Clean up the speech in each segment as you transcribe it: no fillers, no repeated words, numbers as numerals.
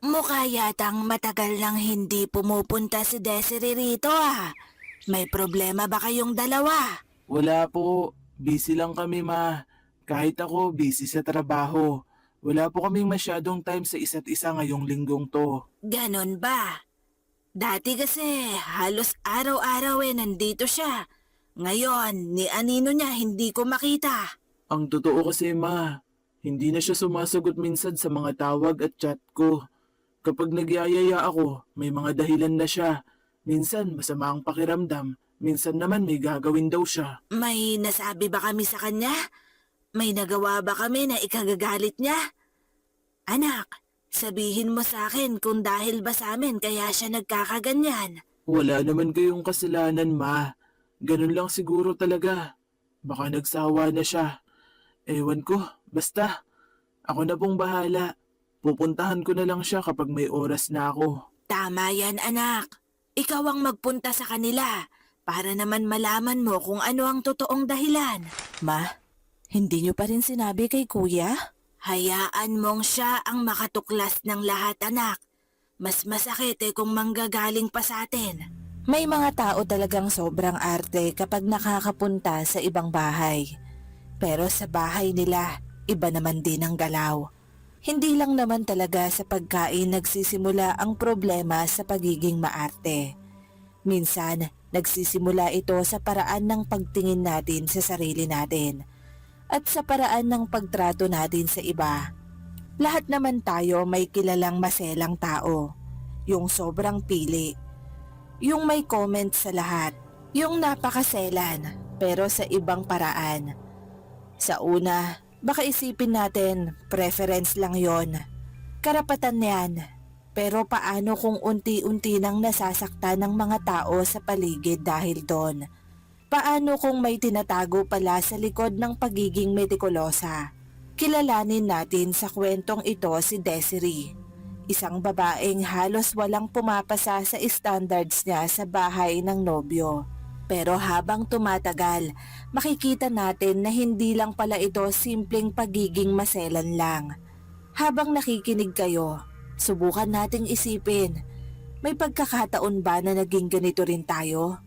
Mukha yatang matagal nang hindi pumupunta si Desiree rito ah. May problema ba kayong dalawa? Wala po. Busy lang kami, ma. Kahit ako, busy sa trabaho. Wala po kaming masyadong time sa isa't isa ngayong linggong to. Ganon ba? Dati kasi halos araw-araw nandito siya. Ngayon, ni anino niya hindi ko makita. Ang totoo kasi, ma, hindi na siya sumasagot minsan sa mga tawag at chat ko. Kapag nagyayaya ako, may mga dahilan na siya. Minsan masama ang pakiramdam, minsan naman may gagawin daw siya. May nasabi ba kami sa kanya? May nagawa ba kami na ikagagalit niya? Anak, sabihin mo sa akin kung dahil ba sa amin kaya siya nagkakaganyan. Wala naman kayong kasalanan, ma. Ganun lang siguro talaga. Baka nagsawa na siya. Ewan ko, basta. Ako na pong bahala. Pupuntahan ko na lang siya kapag may oras na ako. Tama yan anak. Ikaw ang magpunta sa kanila para naman malaman mo kung ano ang totoong dahilan. Ma, hindi niyo pa rin sinabi kay kuya? Hayaan mong siya ang makatuklas ng lahat anak. Mas masakit kung manggagaling pa sa atin. May mga tao talagang sobrang arte kapag nakakapunta sa ibang bahay. Pero sa bahay nila, iba naman din ang galaw. Hindi lang naman talaga sa pagkain nagsisimula ang problema sa pagiging maarte. Minsan, nagsisimula ito sa paraan ng pagtingin natin sa sarili natin at sa paraan ng pagtrato natin sa iba. Lahat naman tayo may kilalang maselang tao, yung sobrang pili, yung may comment sa lahat, yung napakaselan pero sa ibang paraan. Sa una, baka isipin natin preference lang yon. Karapatan yan. Pero paano kung unti-unti nang nasasaktan ng mga tao sa paligid dahil doon? Paano kung may tinatago pala sa likod ng pagiging metikulosa? Kilalanin natin sa kwentong ito si Desiree. Isang babaeng halos walang pumapasa sa standards niya sa bahay ng nobyo. Pero habang tumatagal, makikita natin na hindi lang pala ito simpleng pagiging maselan lang. Habang nakikinig kayo, subukan nating isipin, may pagkakataon ba na naging ganito rin tayo?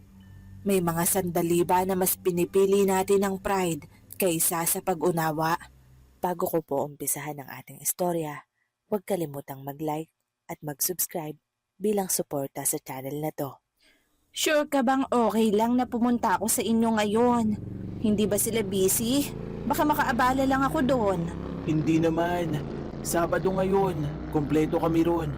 May mga sandali ba na mas pinipili natin ang pride kaysa sa pag-unawa? Bago ko po umpisahan ang ating istorya, huwag kalimutang mag-like at mag-subscribe bilang suporta sa channel na to. Sure ka bang okay lang na pumunta ako sa inyo ngayon? Hindi ba sila busy? Baka makaabala lang ako doon. Hindi naman. Sabado ngayon. Kompleto kami ron.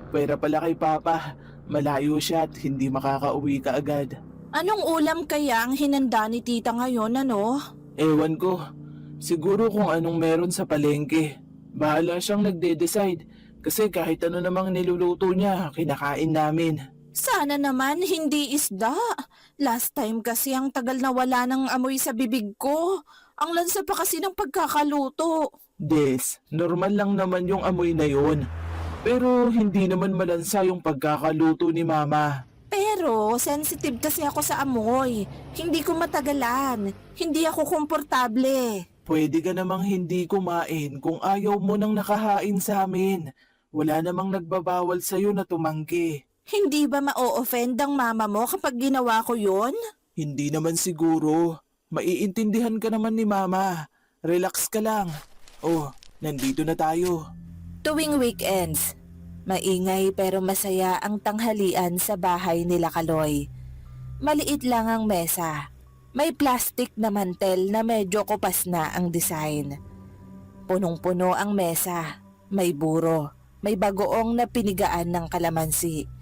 Pwera pala kay Papa. Malayo siya at hindi makakauwi ka agad. Anong ulam kaya ang hinanda ni tita ngayon ano? Ewan ko. Siguro kung anong meron sa palengke. Bahala siyang nagde-decide. Kasi kahit ano namang niluluto niya, kinakain namin. Sana naman hindi isda. Last time kasi ang tagal na wala ng amoy sa bibig ko. Ang lansa pa kasi ng pagkakaluto. Des, normal lang naman yung amoy na yun. Pero hindi naman malansa yung pagkakaluto ni Mama. Pero sensitive kasi ako sa amoy. Hindi ko matagalan. Hindi ako komportable. Pwede ka namang hindi kumain kung ayaw mo nang nakahain sa amin. Wala namang nagbabawal sa'yo na tumanggi. Hindi ba ma-o-offend ang mama mo kapag ginawa ko yun? Hindi naman siguro. Maiintindihan ka naman ni Mama. Relax ka lang. Oh, nandito na tayo. Tuwing weekends, maingay pero masaya ang tanghalian sa bahay nila Kaloy. Maliit lang ang mesa. May plastic na mantel na medyo kupas na ang design. Punong-puno ang mesa. May buro. May bagoong na pinigaan ng kalamansi.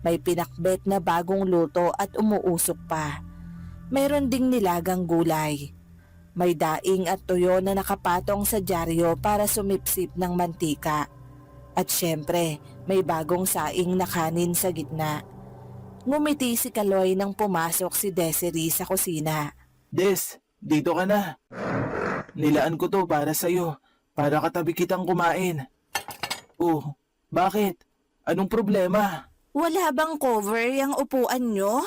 May pinakbet na bagong luto at umuusok pa. Mayroon ding nilagang gulay. May daing at tuyo na nakapatong sa dyaryo para sumipsip ng mantika. At syempre, may bagong saing na kanin sa gitna. Ngumiti si Kaloy nang pumasok si Desiree sa kusina. Des, dito ka na. Nilaan ko to para sa'yo. Para katabi kitang kumain. Oh, bakit? Anong problema? Wala bang cover yung upuan nyo?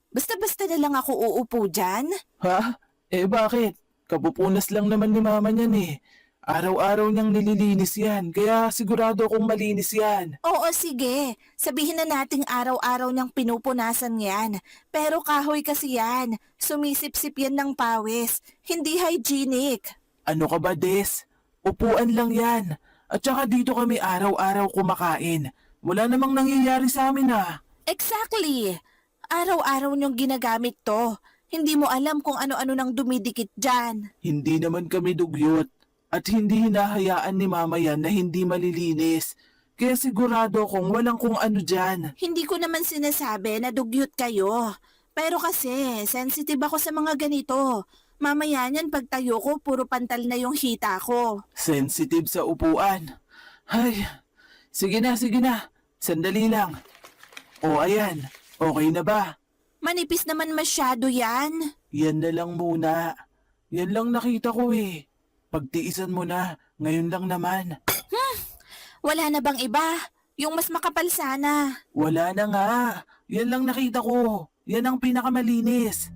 Basta-basta na lang ako uupo dyan? Ha? Eh bakit? Kapupunas lang naman ni Mama niyan eh. Araw-araw niyang nililinis yan, kaya sigurado akong malinis yan. Oo, sige. Sabihin na nating araw-araw niyang pinupunasan yan. Pero kahoy kasi yan. Sumisip-sip yan ng pawis. Hindi hygienic. Ano ka ba, Des? Upuan lang yan. At saka dito kami araw-araw kumakain. Wala namang nangyayari sa amin ah. Exactly. Araw-araw niyong ginagamit to. Hindi mo alam kung ano-ano nang dumidikit dyan. Hindi naman kami dugyot. At hindi hinahayaan ni Mama yan na hindi malilinis. Kaya sigurado kung walang kung ano dyan. Hindi ko naman sinasabi na dugyot kayo. Pero kasi, sensitive ako sa mga ganito. Mamaya niyan pagtayo ko, puro pantal na yung hita ko. Sensitive sa upuan. Ay, sige na, sige na. Sandali lang. O ayan, okay na ba? Manipis naman masyado yan. Yan na lang muna. Yan lang nakita ko eh. Pagtiisan mo na, ngayon lang naman. Wala na bang iba? Yung mas makapal sana. Wala na nga. Yan lang nakita ko. Yan ang pinakamalinis.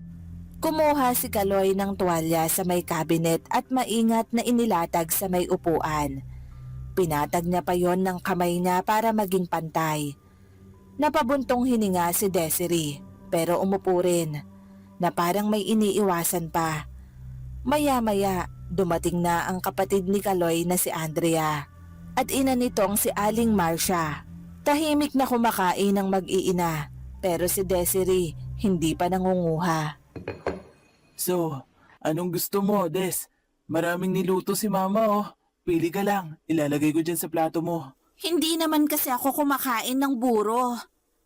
Kumuha si Kaloy ng tuwalya sa may cabinet at maingat na inilatag sa may upuan. Pinatag niya pa yon ng kamay niya para maging pantay. Napabuntong hininga si Desiree pero umupo rin na parang may iniiwasan pa. Maya-maya dumating na ang kapatid ni Kaloy na si Andrea at ina nitong si Aling Marcia. Tahimik na kumakain ng mag-iina pero si Desiree hindi pa nangunguha. So, anong gusto mo, Des? Maraming niluto si Mama oh. Pili ka lang, ilalagay ko dyan sa plato mo. Hindi naman kasi ako kumakain ng buro.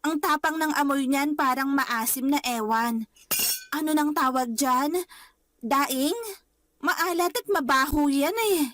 Ang tapang ng amoy niyan parang maasim na ewan. Ano nang tawag dyan? Daing? Maalat at mabaho yan eh.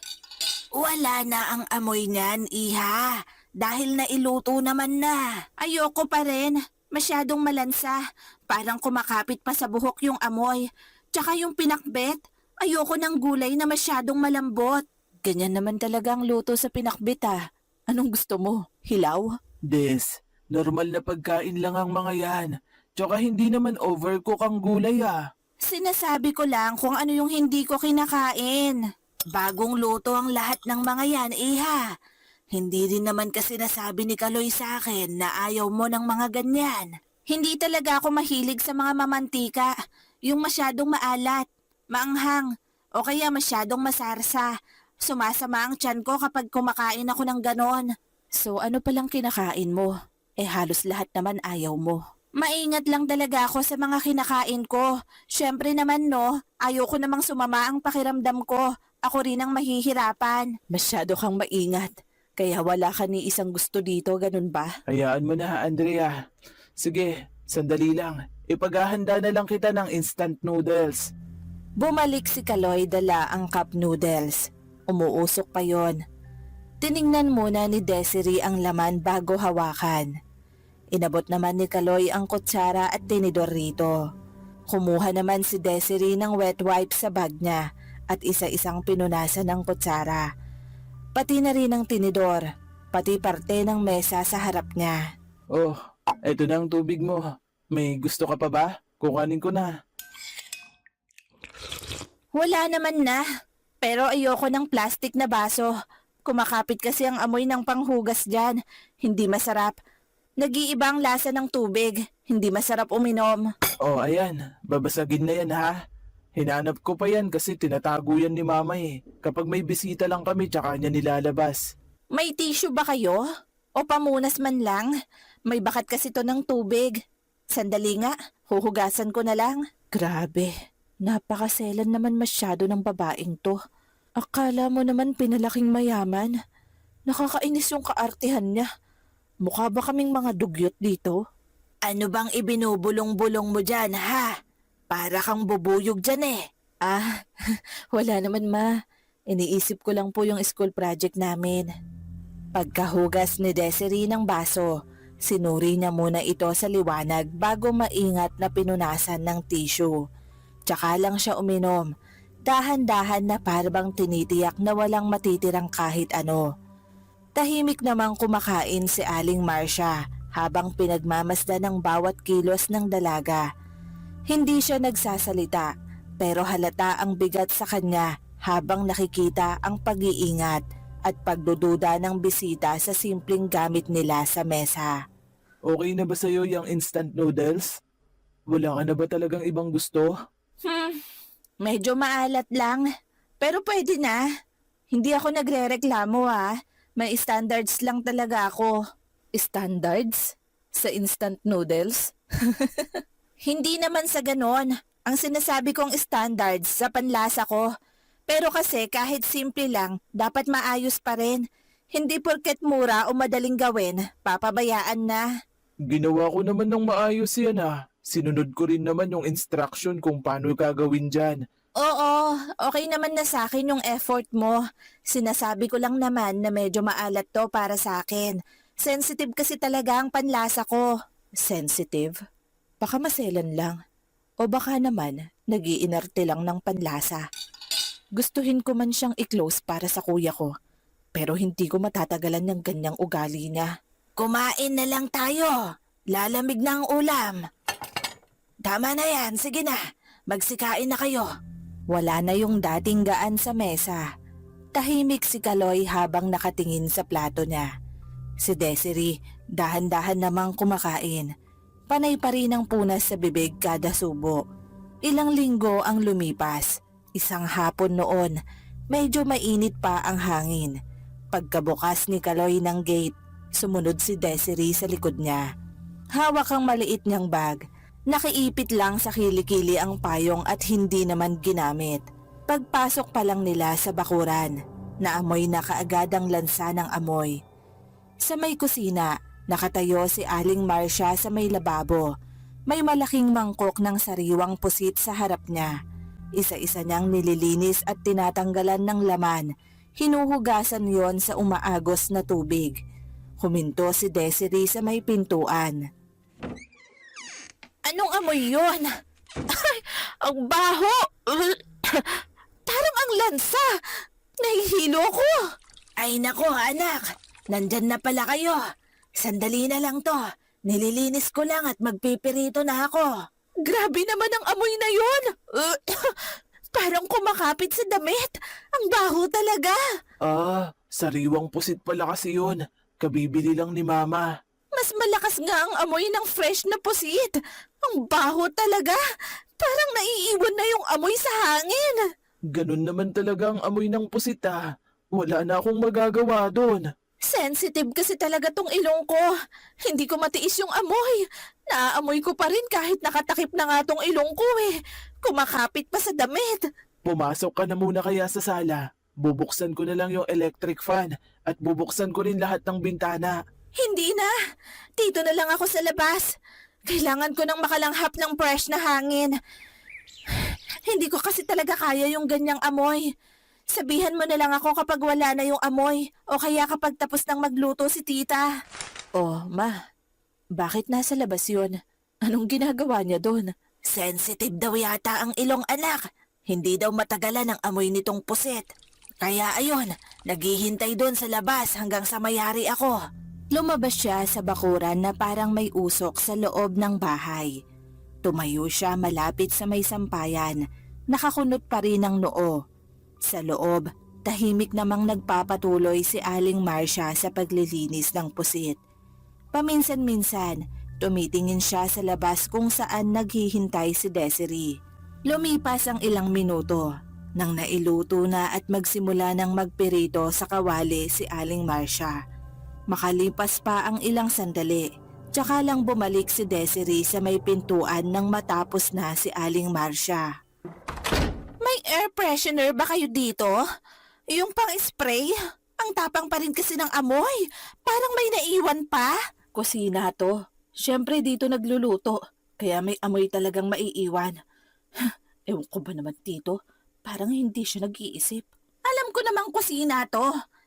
Wala na ang amoy niyan, iha. Dahil nailuto naman na. Ayoko pa rin. Masyadong malansa. Parang kumakapit pa sa buhok yung amoy. Tsaka yung pinakbet. Ayoko ng gulay na masyadong malambot. Ganyan naman talaga ang luto sa pinakbet ah. Anong gusto mo? Hilaw? Des, normal na pagkain lang ang mga yan. Tsaka hindi naman overcook ang gulay ah. Sinasabi ko lang kung ano yung hindi ko kinakain. Bagong luto ang lahat ng mga yan, iha. Hindi din naman kasi nasabi ni Kaloy sa akin na ayaw mo ng mga ganyan. Hindi talaga ako mahilig sa mga mamantika. Yung masyadong maalat, maanghang, o kaya masyadong masarsa. Sumasama ang tiyan ko kapag kumakain ako ng ganon. So ano palang kinakain mo? Halos lahat naman ayaw mo. Maingat lang talaga ako sa mga kinakain ko. Syempre naman no, ayoko namang sumama ang pakiramdam ko. Ako rin ang mahihirapan. Masyado kang maingat. Kaya wala ka ni isang gusto dito, ganun ba? Hayaan mo na, Andrea. Sige, sandali lang. Ipaghahanda na lang kita ng instant noodles. Bumalik si Kaloy dala ang cup noodles. Umuusok pa yon. Tiningnan muna ni Desiree ang laman bago hawakan. Inabot naman ni Kaloy ang kutsara at tinidor rito. Kumuha naman si Desiree ng wet wipes sa bag niya at isa-isang pinunasan ng kutsara. Pati na rin ang tinidor, pati parte ng mesa sa harap niya. Oh, eto na ang tubig mo. May gusto ka pa ba? Kukanin ko na. Wala naman na, pero ayoko ng plastic na baso. Kumakapit kasi ang amoy ng panghugas dyan. Hindi masarap. Nag-iiba ang lasa ng tubig. Hindi masarap uminom. Oh, ayan. Babasagin na yan ha. Hinanap ko pa yan kasi tinatago yan ni Mama eh. Kapag may bisita lang kami tsaka niya nilalabas. May tissue ba kayo? O pamunas man lang? May bakat kasi to ng tubig. Sandali nga, huhugasan ko na lang. Grabe, napakaselan naman masyado ng babaeng to. Akala mo naman pinalaking mayaman. Nakakainis yung kaartihan niya. Mukha ba kaming mga dugyot dito? Ano bang ibinubulong-bulong mo dyan, ha? Para kang bubuyog dyan eh. Ah, wala naman ma. Iniisip ko lang po yung school project namin. Pagkahugas ni Desiree ng baso, sinuri niya muna ito sa liwanag bago maingat na pinunasan ng tissue. Tsaka lang siya uminom. Dahan-dahan na parang tinitiyak na walang matitirang kahit ano. Tahimik namang kumakain si Aling Marcia habang pinagmamasdan ng bawat kilos ng dalaga. Hindi siya nagsasalita pero halata ang bigat sa kanya habang nakikita ang pag-iingat at pagdududa ng bisita sa simpleng gamit nila sa mesa. Okay na ba sa'yo yung instant noodles? Wala ka na ba talagang ibang gusto? Medyo maalat lang, pero pwede na. Hindi ako nagrereklamo May standards lang talaga ako. Standards? Sa instant noodles? Hindi naman sa ganon. Ang sinasabi kong standards sa panlasa ko. Pero kasi kahit simple lang, dapat maayos pa rin. Hindi porket mura o madaling gawin, papabayaan na. Ginawa ko naman ng maayos yan Sinunod ko rin naman yung instruction kung paano gagawin dyan. Oo, okay naman na sa akin yung effort mo. Sinasabi ko lang naman na medyo maalat to para sa akin. Sensitive kasi talaga ang panlasa ko. Sensitive? Baka maselan lang. O baka naman, nag-iinarte lang ng panlasa. Gustuhin ko man siyang i-close para sa kuya ko. Pero hindi ko matatagalan ng ganyang ugali niya. Kumain na lang tayo. Lalamig na ang ulam. Tama na yan, sige na. Magsikain na kayo. Wala na yung dating gaan sa mesa. Tahimik si Kaloy habang nakatingin sa plato niya. Si Desiree, dahan-dahan namang kumakain. Panay pa rin ang punas sa bibig kada subo. Ilang linggo ang lumipas. Isang hapon noon, medyo mainit pa ang hangin. Pagkabukas ni Kaloy ng gate, sumunod si Desiree sa likod niya. Hawak ang maliit niyang bag. Nakiipit lang sa kilikili ang payong at hindi naman ginamit. Pagpasok pa lang nila sa bakuran, naamoy na kaagad ang lansa ng amoy. Sa may kusina, nakatayo si Aling Marcia sa may lababo. May malaking mangkok ng sariwang pusit sa harap niya. Isa-isa niyang nililinis at tinatanggalan ng laman. Hinuhugasan yon sa umaagos na tubig. Huminto si Desiree sa may pintuan. Anong amoy yun? Ay, ang baho! Parang ang lansa! Nahihilo ko! Ay nako anak, nandyan na pala kayo. Sandali na lang to. Nililinis ko lang at magpipirito na ako. Grabe naman ang amoy na yun! Parang kumakapit sa damit. Ang baho talaga. Sariwang pusit pala kasi yun. Kabibili lang ni Mama. Mas malakas nga ang amoy ng fresh na pusit. Ang baho talaga. Parang naiiwan na yung amoy sa hangin. Ganun naman talaga ang amoy ng pusit Wala na akong magagawa doon. Sensitive kasi talaga tong ilong ko. Hindi ko matiis yung amoy. Naaamoy ko pa rin kahit nakatakip na nga tong ilong ko Kumakapit pa sa damit. Pumasok ka na muna kaya sa sala. Bubuksan ko na lang yung electric fan at bubuksan ko rin lahat ng bintana. Hindi na. Dito na lang ako sa labas. Kailangan ko nang makalanghap ng fresh na hangin. Hindi ko kasi talaga kaya yung ganyang amoy. Sabihan mo na lang ako kapag wala na yung amoy o kaya kapag tapos nang magluto si tita. Oh, ma. Bakit nasa labas yun? Anong ginagawa niya doon? Sensitive daw yata ang ilong anak. Hindi daw matagalan ang amoy nitong puset. Kaya ayun, naghihintay doon sa labas hanggang sa mayari ako. Lumabas siya sa bakuran na parang may usok sa loob ng bahay. Tumayo siya malapit sa may sampayan. Nakakunot pa rin ang noo. Sa loob, tahimik namang nagpapatuloy si Aling Marcia sa paglilinis ng pusit. Paminsan-minsan, tumitingin siya sa labas kung saan naghihintay si Desiree. Lumipas ang ilang minuto nang nailuto na at magsimula ng magpirito sa kawali si Aling Marcia. Makalipas pa ang ilang sandali, tsaka lang bumalik si Desiree sa may pintuan nang matapos na si Aling Marcia. May air freshener ba kayo dito? Yung pang-spray? Ang tapang pa rin kasi ng amoy. Parang may naiwan pa. Kusina to. Siyempre dito nagluluto. Kaya may amoy talagang maiiwan. Ewan ko ba naman dito? Parang hindi siya nag-iisip. Alam ko namang kusina to.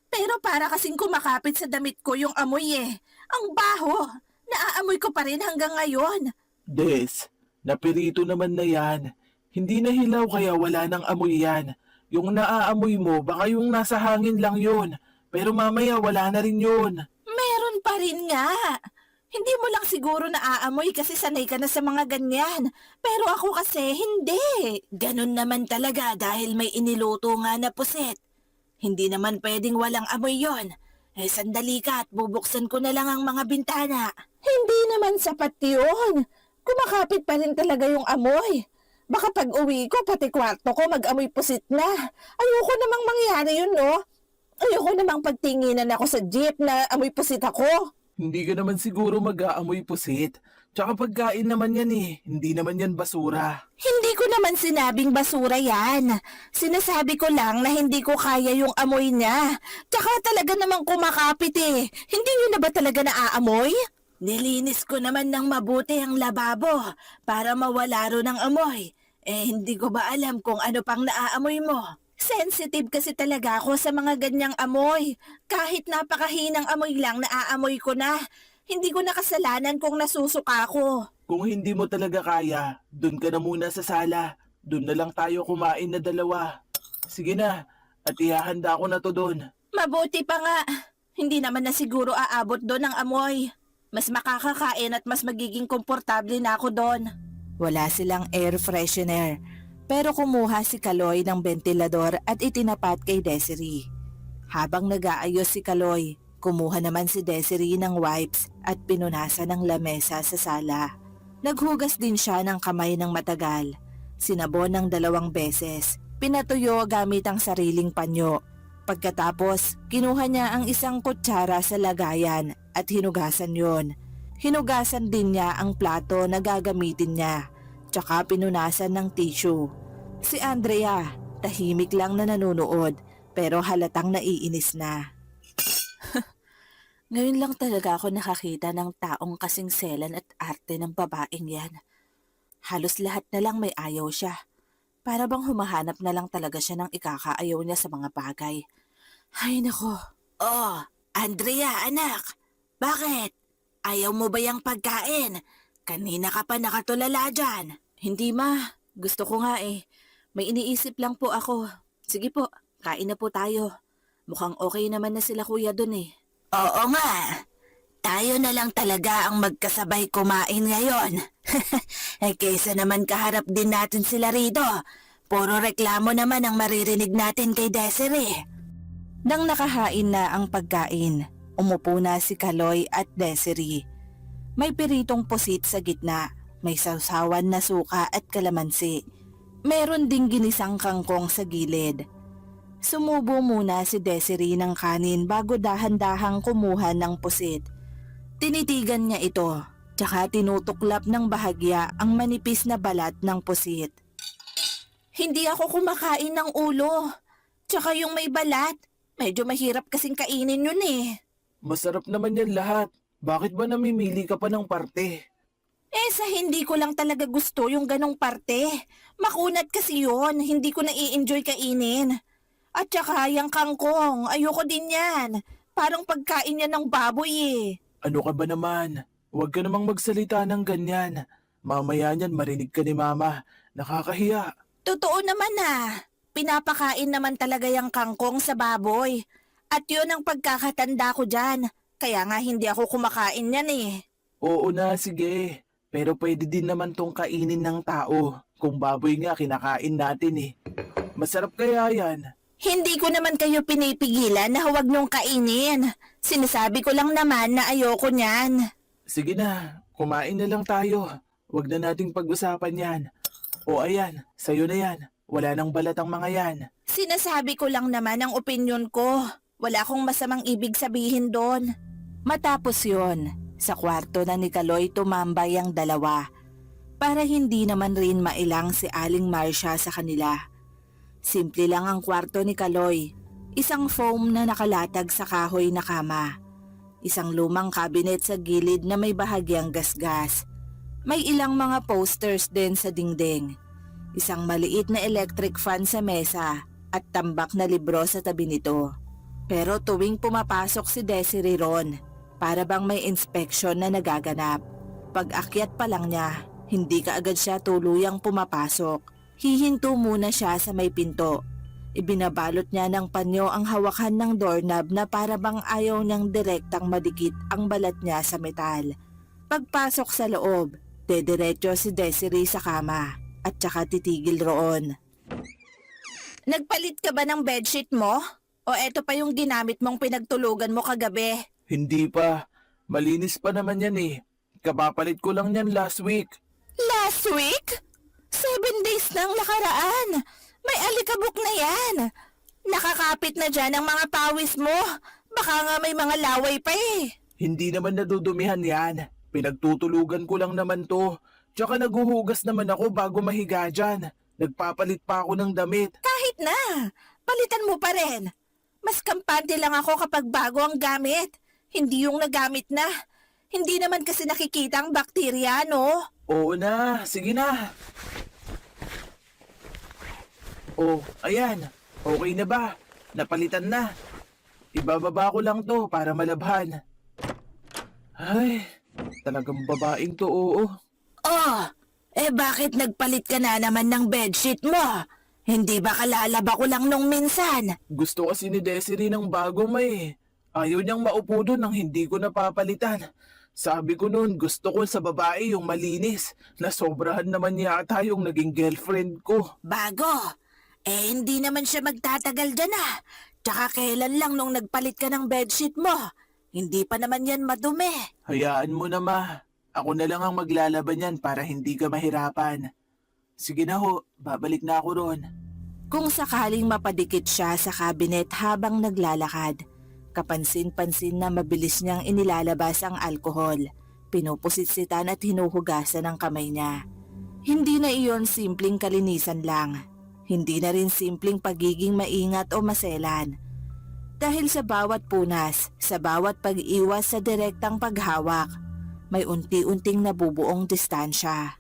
Pero para kasing kumakapit sa damit ko yung amoy Ang baho. Naaamoy ko pa rin hanggang ngayon. Des, napirito naman na yan. Hindi na hilaw kaya wala nang amoy yan. Yung naaamoy mo, baka yung nasa hangin lang yun. Pero mamaya wala na rin yun. Meron pa rin nga. Hindi mo lang siguro naaamoy kasi sanay ka na sa mga ganyan. Pero ako kasi hindi. Ganun naman talaga dahil may iniluto nga na pusit. Hindi naman pwedeng walang amoy yon. Sandali ka at bubuksan ko na lang ang mga bintana. Hindi naman sapat yun. Kumakapit pa rin talaga yung amoy. Baka pag uwi ko, pati kwarto ko mag-amoy pusit na. Ayoko namang mangyari yun, no? Ayoko namang pagtinginan ako sa jeep na amoy pusit ako. Hindi ka naman siguro mag-aamoy pusit. Tsaka pagkain naman yan eh. Hindi naman yan basura. Hindi ko naman sinabing basura yan. Sinasabi ko lang na hindi ko kaya yung amoy niya. Tsaka talaga namang kumakapit eh. Hindi nyo na ba talaga naaamoy? Nilinis ko naman ng mabuti ang lababo para mawala ro ng amoy. Hindi ko ba alam kung ano pang naaamoy mo? Sensitive kasi talaga ako sa mga ganyang amoy. Kahit napakahinang amoy lang naaamoy ko na. Hindi ko nakasalanan kung nasusuka ako. Kung hindi mo talaga kaya, dun ka na muna sa sala. Dun na lang tayo kumain na dalawa. Sige na, at ihahanda ko na to dun. Mabuti pa nga. Hindi naman na siguro aabot doon ang amoy. Mas makakakain at mas magiging komportable na ako doon. Wala silang air freshener. Pero kumuha si Kaloy ng bentilador at itinapat kay Desiree. Habang nag-aayos si Kaloy, kumuha naman si Desiree ng wipes at pinunasan ng lamesa sa sala. Naghugas din siya ng kamay ng matagal. Sinabon ng 2 beses. Pinatuyo gamit ang sariling panyo. Pagkatapos, kinuha niya ang isang kutsara sa lagayan at hinugasan yon. Hinugasan din niya ang plato na gagamitin niya. Tsaka pinunasan ng tissue. Si Andrea, tahimik lang na nanonood pero halatang naiinis na. Ngayon lang talaga ako nakakita ng taong kasing selan at arte ng babaeng yan. Halos lahat na lang may ayaw siya. Para bang humahanap na lang talaga siya ng ikakaayaw niya sa mga bagay. Ay nako. Oh, Andrea, anak. Bakit? Ayaw mo ba yung pagkain? Kanina ka pa nakatulala dyan. Hindi ma, gusto ko nga eh. May iniisip lang po ako. Sige po, kain na po tayo. Mukhang okay naman na sila kuya dun eh. Oo nga. Tayo na lang talaga ang magkasabay kumain ngayon. Kaysa naman kaharap din natin sila rito. Puro reklamo naman ang maririnig natin kay Desiree. Nang nakahain na ang pagkain, umupo na si Kaloy at Desiree. May piritong pusit sa gitna, may sausawan na suka at kalamansi. Meron ding ginisang kangkong sa gilid. Sumubo muna si Desiree ng kanin bago dahan-dahang kumuha ng pusit. Tinitigan niya ito, tsaka tinutuklap ng bahagya ang manipis na balat ng pusit. Hindi ako kumakain ng ulo, tsaka yung may balat. Medyo mahirap kasing kainin yun eh. Masarap naman yan lahat. Bakit ba namimili ka pa ng parte? Sa hindi ko lang talaga gusto yung ganong parte. Makunat kasi yun, hindi ko nai-enjoy kainin. At saka yung kangkong, ayoko din yan. Parang pagkain yan ng baboy eh. Ano ka ba naman? Huwag ka namang magsalita ng ganyan. Mamaya niyan marinig ka ni mama. Nakakahiya. Totoo naman ah. Pinapakain naman talaga yung kangkong sa baboy. At yun ang pagkakatanda ko dyan. Kaya nga hindi ako kumakain yan eh. Oo na, sige. Pero pwede din naman tong kainin ng tao. Kung baboy nga kinakain natin eh. Masarap kaya yan. Hindi ko naman kayo pinipigilan na huwag niyong kainin. Sinasabi ko lang naman na ayoko niyan. Sige na, kumain na lang tayo. Huwag na nating pag-usapan yan. O ayan, sa'yo na yan. Wala nang balat ang mga yan. Sinasabi ko lang naman ang opinyon ko. Wala akong masamang ibig sabihin doon. Matapos yon, sa kwarto na ni Kaloy tumambay ang dalawa. Para hindi naman rin mailang si Aling Marcia sa kanila. Simple lang ang kwarto ni Kaloy. Isang foam na nakalatag sa kahoy na kama. Isang lumang cabinet sa gilid na may bahagyang gasgas. May ilang mga posters din sa dingding. Isang maliit na electric fan sa mesa at tambak na libro sa tabi nito. Pero tuwing pumapasok si Desiree ron, para bang may inspection na nagaganap. Pag-akyat pa lang niya, hindi kaagad siya tuluyang pumapasok. Hihinto muna siya sa may pinto. Ibinabalot niya ng panyo ang hawakan ng doorknob na para bang ayaw niyang direktang madikit ang balat niya sa metal. Pagpasok sa loob, dediretso si Desiree sa kama at saka titigil roon. Nagpalit ka ba ng bedsheet mo? O eto pa yung ginamit mong pinagtulugan mo kagabi? Hindi pa. Malinis pa naman yan eh. Kapapalit ko lang yan last week. Last week? 7 days nang nakaraan. May alikabok na yan. Nakakapit na dyan ang mga pawis mo. Baka nga may mga laway pa eh. Hindi naman nadudumihan yan. Pinagtutulugan ko lang naman to. Tsaka naguhugas naman ako bago mahiga dyan. Nagpapalit pa ako ng damit. Kahit na, palitan mo pa rin. Mas kampante lang ako kapag bago ang gamit. Hindi yung nagamit na. Hindi naman kasi nakikita ang bakterya, no? Oo na, sige na. Oh, ayan. Okay na ba? Napalitan na. Ibababa ko lang to para malabhan. Ay, talagang babaeng to, oo. Oh, bakit nagpalit ka na naman ng bedsheet mo? Hindi ba kalalaba ko lang nung minsan? Gusto kasi ni Desiree ng bago may. Ayaw niyang maupo doon nang hindi ko napapalitan. Sabi ko noon gusto ko sa babae yung malinis na sobrahan naman yata yung naging girlfriend ko. Bago? Hindi naman siya magtatagal dyan ah. Tsaka kailan lang nung nagpalit ka ng bedsheet mo? Hindi pa naman yan madumi. Hayaan mo na ma. Ako na lang ang maglalaban yan para hindi ka mahirapan. Sige na ho, babalik na ako ron. Kung sakaling mapadikit siya sa kabinet habang naglalakad, kapansin-pansin na mabilis niyang inilalabas ang alkohol. Pinupusitsitan at hinuhugasan ang kamay niya. Hindi na iyon simpleng kalinisan lang. Hindi na rin simpleng pagiging maingat o maselan. Dahil sa bawat punas, sa bawat pag-iwas sa direktang paghawak, may unti-unting nabubuong distansya.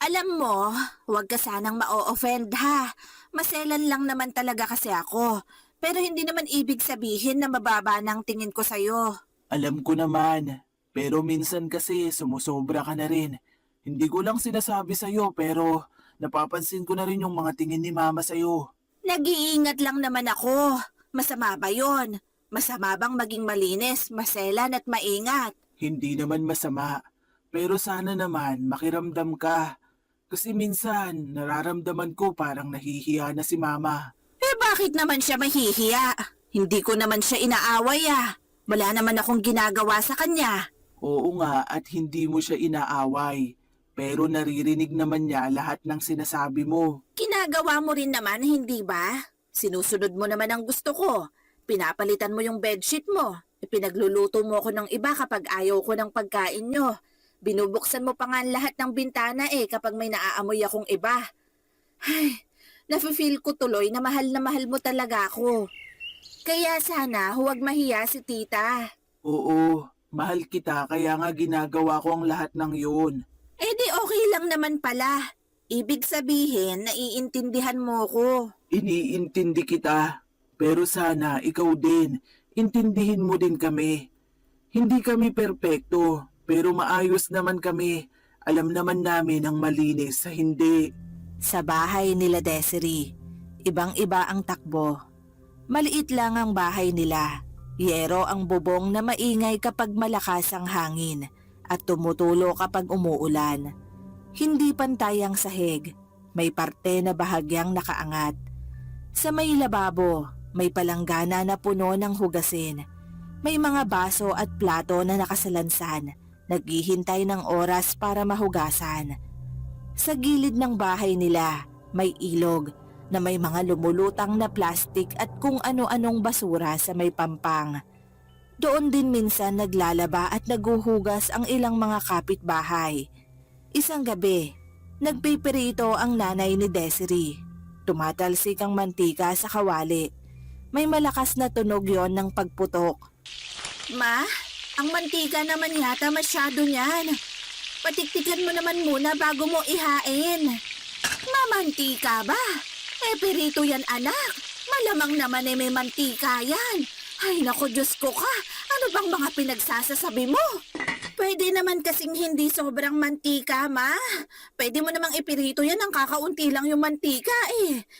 Alam mo, huwag ka sanang ma-offend ha. Maselan lang naman talaga kasi ako. Pero hindi naman ibig sabihin na mababa ng tingin ko sa'yo. Alam ko naman, pero minsan kasi sumusobra ka na rin. Hindi ko lang sinasabi sa'yo pero napapansin ko na rin yung mga tingin ni mama sa'yo. Nag-iingat lang naman ako. Masama ba yon? Masama bang maging malinis, maselan at maingat? Hindi naman masama, pero sana naman makiramdam ka. Kasi minsan nararamdaman ko parang nahihiya na si mama. Bakit naman siya mahihiya? Hindi ko naman siya inaaway ah. Wala naman akong ginagawa sa kanya. Oo nga at hindi mo siya inaaway. Pero naririnig naman niya lahat ng sinasabi mo. Ginagawa mo rin naman, hindi ba? Sinusunod mo naman ang gusto ko. Pinapalitan mo yung bedsheet mo. Pinagluluto mo ako ng iba kapag ayaw ko ng pagkain nyo. Binubuksan mo pa nga lahat ng bintana kapag may naaamoy akong iba. Ay, nafe-feel ko tuloy na mahal mo talaga ako. Kaya sana huwag mahiya si tita. Oo, mahal kita kaya nga ginagawa ko ang lahat ng yun. Di okay lang naman pala. Ibig sabihin, naiintindihan mo ko. Iniintindi kita, pero sana ikaw din, intindihin mo din kami. Hindi kami perpekto, pero maayos naman kami. Alam naman namin ang malinis sa hindi. Sa bahay nila Desiree, ibang-iba ang takbo. Maliit lang ang bahay nila. Yero ang bubong na maingay kapag malakas ang hangin at tumutulo kapag umuulan. Hindi pantay ang sahig. May parte na bahagyang nakaangat. Sa may lababo, may palanggana na puno ng hugasin. May mga baso at plato na nakasalansan, naghihintay ng oras para mahugasan. Sa gilid ng bahay nila, may ilog na may mga lumulutang na plastik at kung ano-anong basura sa may pampang. Doon din minsan naglalaba at naguhugas ang ilang mga kapitbahay. Isang gabi, nagpipirito ang nanay ni Desiree. Tumatalsik ang mantika sa kawali. May malakas na tunog yon ng pagputok. Ma, ang mantika naman yata masyado niyan. Patiktikan mo naman muna bago mo ihain. Mamantika ba? Pirito yan anak. Malamang naman may mantika yan. Ay naku Diyos ko ka, ano bang mga pinagsasasabi mo? Pwede naman kasing hindi sobrang mantika, ma. Pwede mo namang ipirito yan ng kakaunti lang yung mantika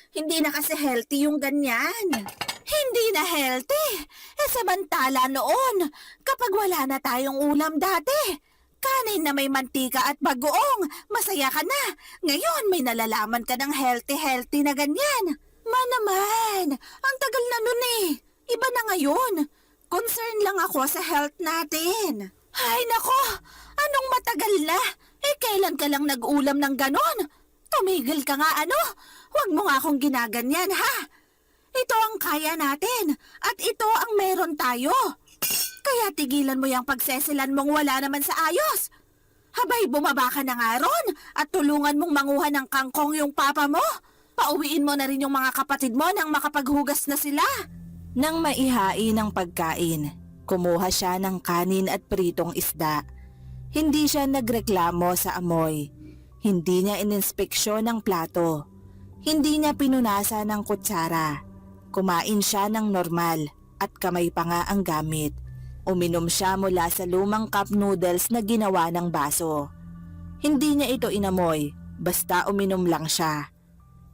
Hindi na kasi healthy yung ganyan. Hindi na healthy? Samantala noon, kapag wala na tayong ulam dati, Kanin na may mantika at bagoong. Masaya ka na. Ngayon may nalalaman ka ng healthy na ganyan. Naman, ang tagal na nun eh. Iba na ngayon. Concern lang ako sa health natin. Ay nako, anong matagal na? Kailan ka lang nag-ulam ng ganon? Tumigil ka nga ano? Huwag mo nga akong ginaganyan ha. Ito ang kaya natin at ito ang meron tayo. Kaya tigilan mo yung pagsesilan mong wala naman sa ayos. Habay bumaba ka na nga ron at tulungan mong manguha ng kangkong yung papa mo. Pauwiin mo na rin yung mga kapatid mo nang makapaghugas na sila. Nang maihain ng pagkain, kumuha siya ng kanin at pritong isda. Hindi siya nagreklamo sa amoy. Hindi niya ininspeksyon ng plato. Hindi niya pinunasan ng kutsara. Kumain siya ng normal at kamay pa nga ang gamit. Uminom siya mula sa lumang cup noodles na ginawa ng baso. Hindi niya ito inamoy, basta uminom lang siya.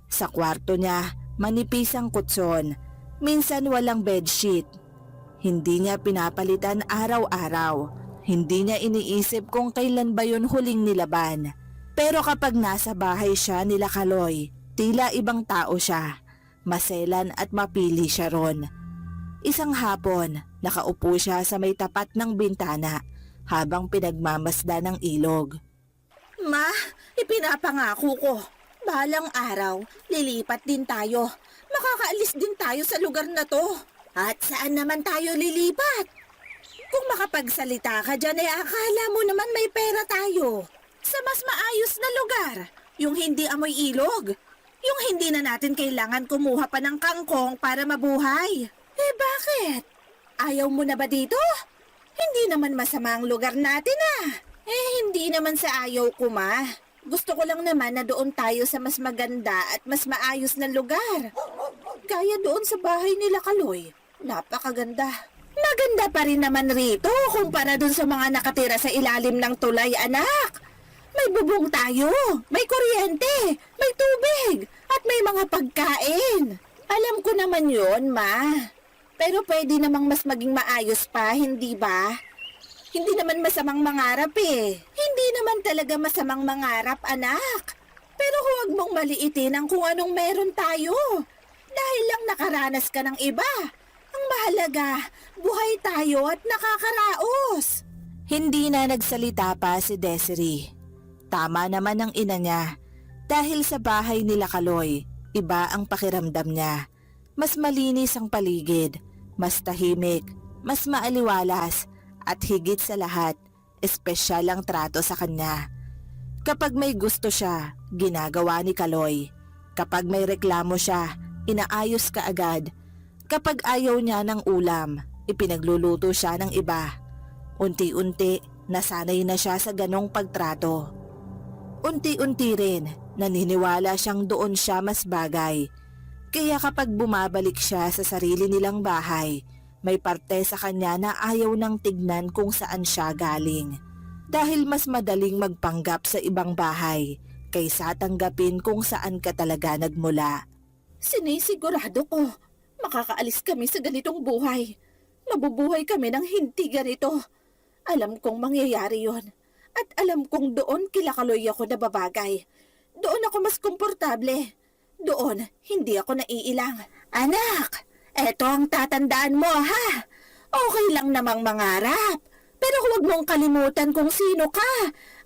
Sa kwarto niya, manipis ang kutson. Minsan walang bedsheet. Hindi niya pinapalitan araw-araw. Hindi niya iniisip kung kailan ba yun huling nilaban. Pero kapag nasa bahay siya nila Kaloy, tila ibang tao siya. Maselan at mapili siya ron. Isang hapon, nakaupo siya sa may tapat ng bintana habang pinagmamasda ng ilog. Ma, ipinapangako ko. Balang araw, lilipat din tayo. Makakaalis din tayo sa lugar na to. At saan naman tayo lilipat? Kung makapagsalita ka dyan, akala mo naman may pera tayo. Sa mas maayos na lugar, yung hindi amoy ilog. Yung hindi na natin kailangan kumuha pa ng kangkong para mabuhay. Bakit? Ayaw mo na ba dito? Hindi naman masama ang lugar natin hindi naman sa ayaw ko ma. Gusto ko lang naman na doon tayo sa mas maganda at mas maayos na lugar. Gaya doon sa bahay nila Kaloy. Napakaganda. Maganda pa rin naman rito kumpara doon sa mga nakatira sa ilalim ng tulay, anak. May bubong tayo, may kuryente, may tubig, at may mga pagkain. Alam ko naman yon, ma. Pero pwede namang mas maging maayos pa, hindi ba? Hindi naman masamang mangarap Hindi naman talaga masamang mangarap, anak. Pero huwag mong maliitin ang kung anong meron tayo. Dahil lang nakaranas ka ng iba. Ang mahalaga, buhay tayo at nakakaraos. Hindi na nagsalita pa si Desiree. Tama naman ang ina niya. Dahil sa bahay nila Kaloy, iba ang pakiramdam niya. Mas malinis ang paligid, mas tahimik, mas maaliwalas, at higit sa lahat, espesyal ang trato sa kanya. Kapag may gusto siya, ginagawa ni Kaloy. Kapag may reklamo siya, inaayos ka agad. Kapag ayaw niya ng ulam, ipinagluluto siya ng iba. Unti-unti, nasanay na siya sa ganong pagtrato. Unti-unti rin, naniniwala siyang doon siya mas bagay. Kaya kapag bumabalik siya sa sarili nilang bahay, may parte sa kanya na ayaw nang tignan kung saan siya galing. Dahil mas madaling magpanggap sa ibang bahay kaysa tanggapin kung saan ka talaga nagmula. Sinisigurado ko, makakaalis kami sa ganitong buhay. Mabubuhay kami ng hindi ganito. Alam kong mangyayari yon. At alam kong doon kila Kaloy ako na babagay. Doon ako mas komportable. Doon, hindi ako naiilang. Anak, eto ang tatandaan mo ha. Okay lang namang mangarap. Pero huwag mong kalimutan kung sino ka.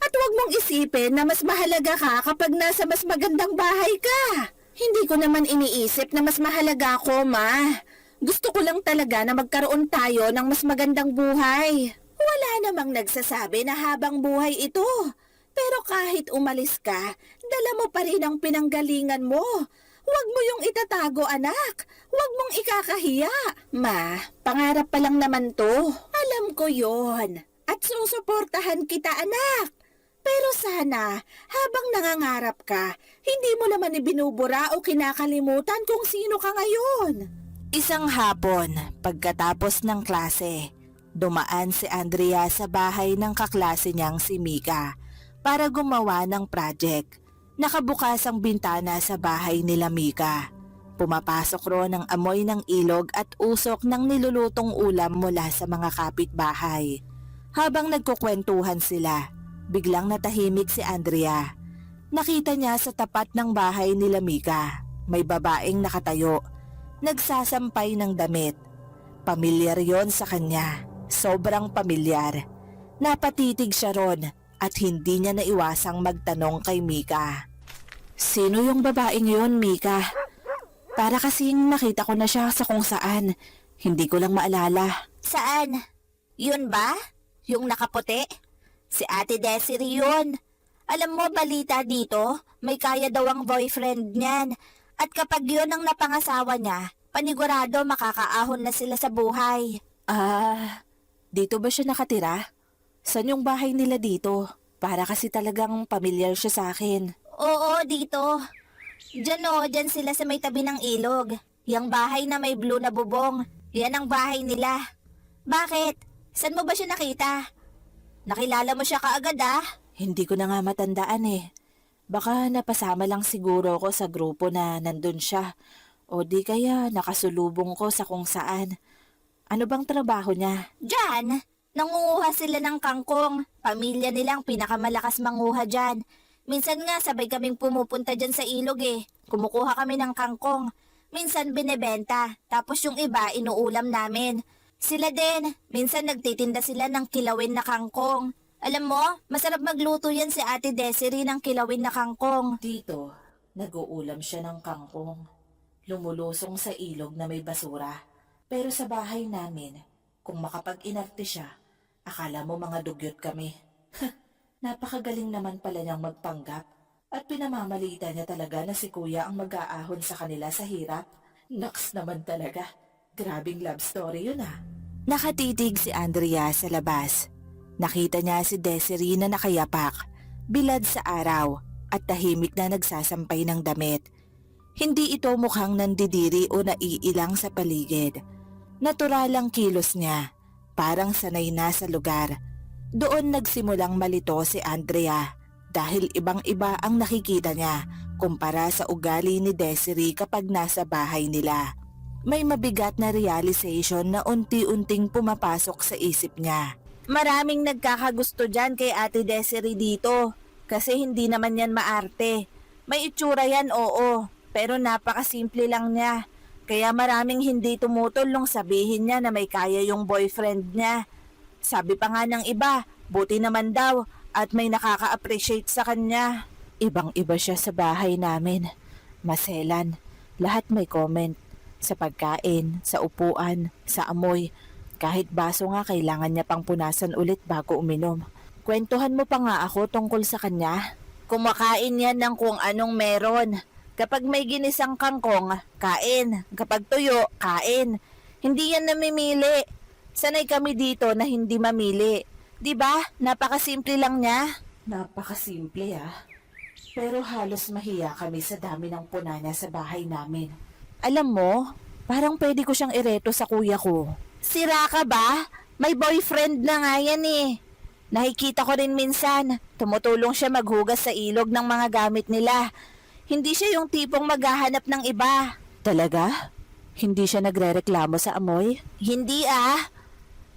At huwag mong isipin na mas mahalaga ka kapag nasa mas magandang bahay ka. Hindi ko naman iniisip na mas mahalaga ako, ma. Gusto ko lang talaga na magkaroon tayo ng mas magandang buhay. Wala namang nagsasabi na habang buhay ito. Pero kahit umalis ka, dala mo pa rin ang pinanggalingan mo. Huwag mo yung itatago, anak. Huwag mong ikakahiya. Ma, pangarap pa lang naman to. Alam ko yon. At susuportahan kita, anak. Pero sana, habang nangangarap ka, hindi mo naman ibinubura o kinakalimutan kung sino ka ngayon. Isang hapon, pagkatapos ng klase, dumaan si Andrea sa bahay ng kaklase niyang si Mika para gumawa ng project. Nakabukas ang bintana sa bahay nila Mika. Pumapasok roon ang amoy ng ilog at usok ng nilulutong ulam mula sa mga kapitbahay. Habang nagkukwentuhan sila, biglang natahimik si Andrea. Nakita niya sa tapat ng bahay nila Mika, may babaeng nakatayo, nagsasampay ng damit. Pamilyar yon sa kanya, sobrang pamilyar. Napatitig siya ron at hindi niya naiwasang magtanong kay Mika. Sino yung babaeng yon, Mika? Para kasing nakita ko na siya sa kung saan, hindi ko lang maalala. Saan? Yun ba? Yung nakaputi? Si Ate Desiree yun. Alam mo, balita dito, may kaya daw ang boyfriend niyan. At kapag yun ang napangasawa niya, panigurado makakaahon na sila sa buhay. Dito ba siya nakatira? Saan yung bahay nila dito? Para kasi talagang pamilyar siya sa akin. Oo, dito. Diyan sila sa may tabi ng ilog. Yang bahay na may blue na bubong, yan ang bahay nila. Bakit? Saan mo ba siya nakita? Nakilala mo siya kaagad Hindi ko na nga matandaan eh. Baka napasama lang siguro ko sa grupo na nandun siya. O di kaya nakasulubong ko sa kung saan. Ano bang trabaho niya? Diyan, nangunguha sila ng kangkong. Pamilya nilang pinakamalakas manguha dyan. Minsan nga sabay kaming pumupunta dyan sa ilog eh. Kumukuha kami ng kangkong. Minsan binebenta, tapos yung iba inuulam namin. Sila din, minsan nagtitinda sila ng kilawin na kangkong. Alam mo, masarap magluto yan si Ate Desiree ng kilawin na kangkong. Dito, nag-uulam siya ng kangkong. Lumulusong sa ilog na may basura. Pero sa bahay namin, kung makapag-inarte siya, akala mo mga dugyot kami. Napakagaling naman pala niyang magpanggap. At pinamamalita niya talaga na si kuya ang mag-aahon sa kanila sa hirap. Naks naman talaga. Grabing love story yun Nakatitig si Andrea sa labas. Nakita niya si Desiree na nakayapak, bilad sa araw at tahimik na nagsasampay ng damit. Hindi ito mukhang nandidiri o naiilang sa paligid. Natural ang kilos niya, parang sanay na sa lugar. Doon nagsimulang malito si Andrea dahil ibang-iba ang nakikita niya kumpara sa ugali ni Desiree kapag nasa bahay nila. May mabigat na realization na unti-unting pumapasok sa isip niya. Maraming nagkakagusto dyan kay Ate Desiree dito. Kasi hindi naman yan maarte. May itsura yan, oo. Pero napakasimple lang niya. Kaya maraming hindi tumutulong sabihin niya na may kaya yung boyfriend niya. Sabi pa nga ng iba, buti naman daw at may nakaka-appreciate sa kanya. Ibang-iba siya sa bahay namin. Maselan. Lahat may comment. Sa pagkain, sa upuan, sa amoy. Kahit baso nga kailangan niya pang punasan ulit bago uminom. Kwentuhan mo pa nga ako tungkol sa kanya. Kumakain yan ng kung anong meron. Kapag may ginisang kangkong, kain. Kapag tuyo, kain. Hindi yan namimili. Sanay kami dito na hindi mamili. 'Di ba? Napakasimple lang niya. Napakasimple Pero halos mahiya kami sa dami ng puna niya sa bahay namin. Alam mo, parang pwede ko siyang ireto sa kuya ko. Sira ka ba? May boyfriend na nga yan eh. Nakikita ko rin minsan, tumutulong siya maghugas sa ilog ng mga gamit nila. Hindi siya yung tipong maghahanap ng iba. Talaga? Hindi siya nagrereklamo sa amoy? Hindi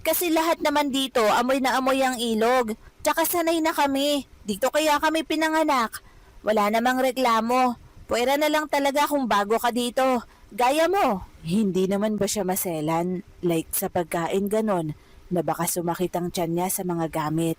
Kasi lahat naman dito, amoy na amoy ang ilog. Tsaka sanay na kami. Dito kaya kami pinanganak. Wala namang reklamo. Pwera na lang talaga kung bago ka dito. Gaya mo. Hindi naman ba siya maselan? Like sa pagkain ganon, na baka sumakit ang tiyan niya sa mga gamit.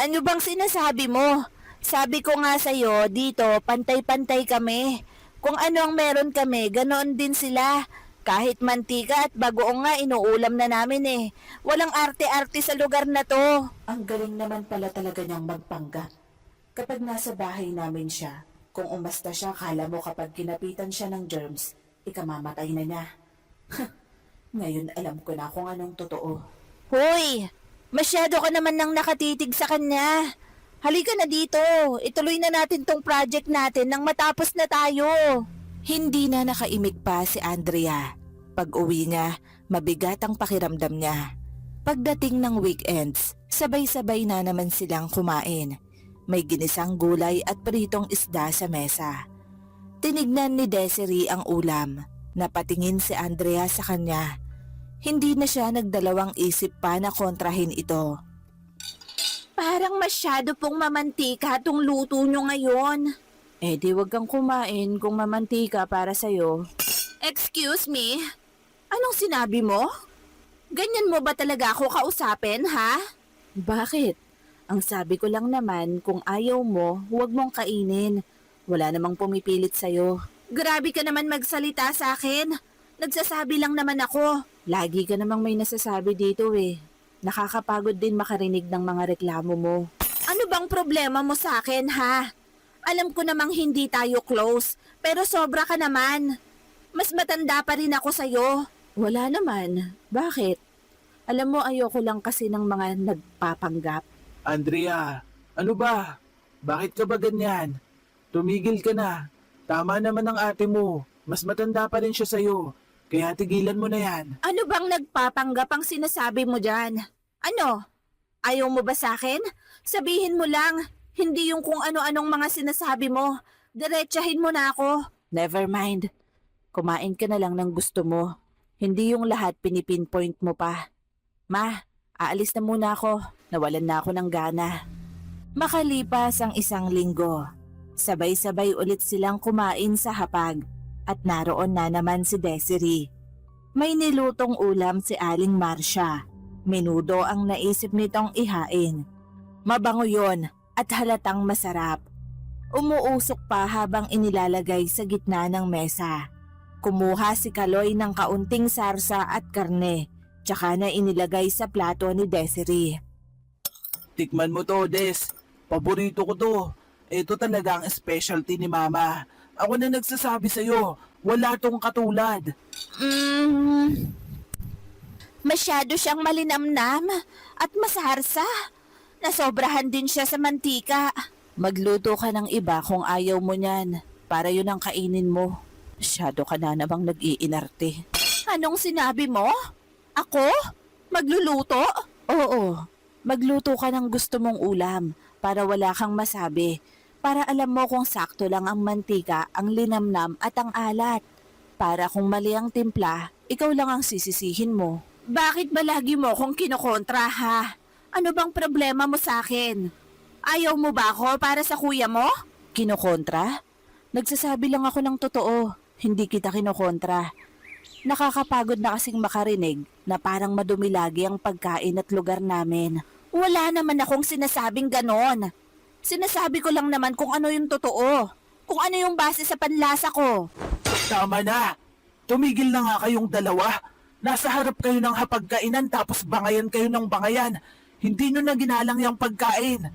Ano bang sinasabi mo? Sabi ko nga sa'yo, dito, pantay-pantay kami. Kung ano ang meron kami, ganoon din sila. Kahit mantika at bagoong nga, inuulam na namin eh. Walang arte-arte sa lugar na to. Ang galing naman pala talaga niyang magpanggap. Kapag nasa bahay namin siya, kung umasta siya, kala mo kapag kinapitan siya ng germs, ikamamatay na niya. Ngayon alam ko na kung anong totoo. Hoy! Masyado ka naman nang nakatitig sa kanya. Halika na dito. Ituloy na natin tong project natin nang matapos na tayo. Hindi na nakaimik pa si Andrea. Pag-uwi niya, mabigat ang pakiramdam niya. Pagdating ng weekends, sabay-sabay na naman silang kumain. May ginisang gulay at pritong isda sa mesa. Tinignan ni Desiree ang ulam. Napatingin si Andrea sa kanya. Hindi na siya nagdalawang isip pa na kontrahin ito. Parang masyado pong mamantika tong luto nyo ngayon. Eh di wag kang kumain kung mamantika para sa'yo. Excuse me? Anong sinabi mo? Ganyan mo ba talaga ako kausapin, ha? Bakit? Ang sabi ko lang naman kung ayaw mo, huwag mong kainin. Wala namang pumipilit sa'yo. Grabe ka naman magsalita sa akin. Nagsasabi lang naman ako. Lagi ka namang may nasasabi dito eh. Nakakapagod din makarinig ng mga reklamo mo. Ano bang problema mo sa akin, ha? Alam ko namang hindi tayo close, pero sobra ka naman. Mas matanda pa rin ako sa'yo. Wala naman. Bakit? Alam mo ayoko lang kasi ng mga nagpapanggap. Andrea, ano ba? Bakit ka ba ganyan? Tumigil ka na. Tama naman ang ate mo. Mas matanda pa rin siya sa'yo. Kaya tigilan mo na yan. Ano bang nagpapanggap ang sinasabi mo dyan? Ano? Ayaw mo ba sa akin? Sabihin mo lang, hindi yung kung ano-anong mga sinasabi mo. Diretsahin mo na ako. Never mind. Kumain ka na lang ng gusto mo. Hindi yung lahat pinipinpoint mo pa. Ma, aalis na muna ako. Nawalan na ako ng gana. Makalipas ang 1 linggo. Sabay-sabay ulit silang kumain sa hapag. At naroon na naman si Desiree. May nilutong ulam si Aling Marcia. Menudo ang naisip nitong ihain. Mabango yon at halatang masarap. Umuusok pa habang inilalagay sa gitna ng mesa. Kumuha si Kaloy ng kaunting sarsa at karne, tsaka na inilagay sa plato ni Desiree. Tikman mo to, Des. Paborito ko to. Ito talaga ang specialty ni Mama. Ako na nagsasabi sa'yo, wala tong katulad. Masyado siyang malinamnam at masarsa. Nasobrahan din siya sa mantika. Magluto ka ng iba kung ayaw mo niyan, para yun ang kainin mo. Masyado ka na namang nag-iinarte. Anong sinabi mo? Ako? Magluluto? Oo, magluto ka ng gusto mong ulam para wala kang masabi. Para alam mo kung sakto lang ang mantika, ang linamnam at ang alat. Para kung mali ang timpla, ikaw lang ang sisisihin mo. Bakit ba lagi mo akong kinokontra, ha? Ano bang problema mo sa akin? Ayaw mo ba ako para sa kuya mo? Kinokontra? Nagsasabi lang ako ng totoo, hindi kita kinokontra. Nakakapagod na kasing makarinig na parang madumi lagi ang pagkain at lugar namin. Wala naman akong sinasabing ganon. Sinasabi ko lang naman kung ano yung totoo. Kung ano yung base sa panlasa ko. Tama na. Tumigil na nga kayong dalawa. Nasa harap kayo ng hapagkainan tapos bangayan kayo ng bangayan. Hindi nyo na ginalang yung pagkain.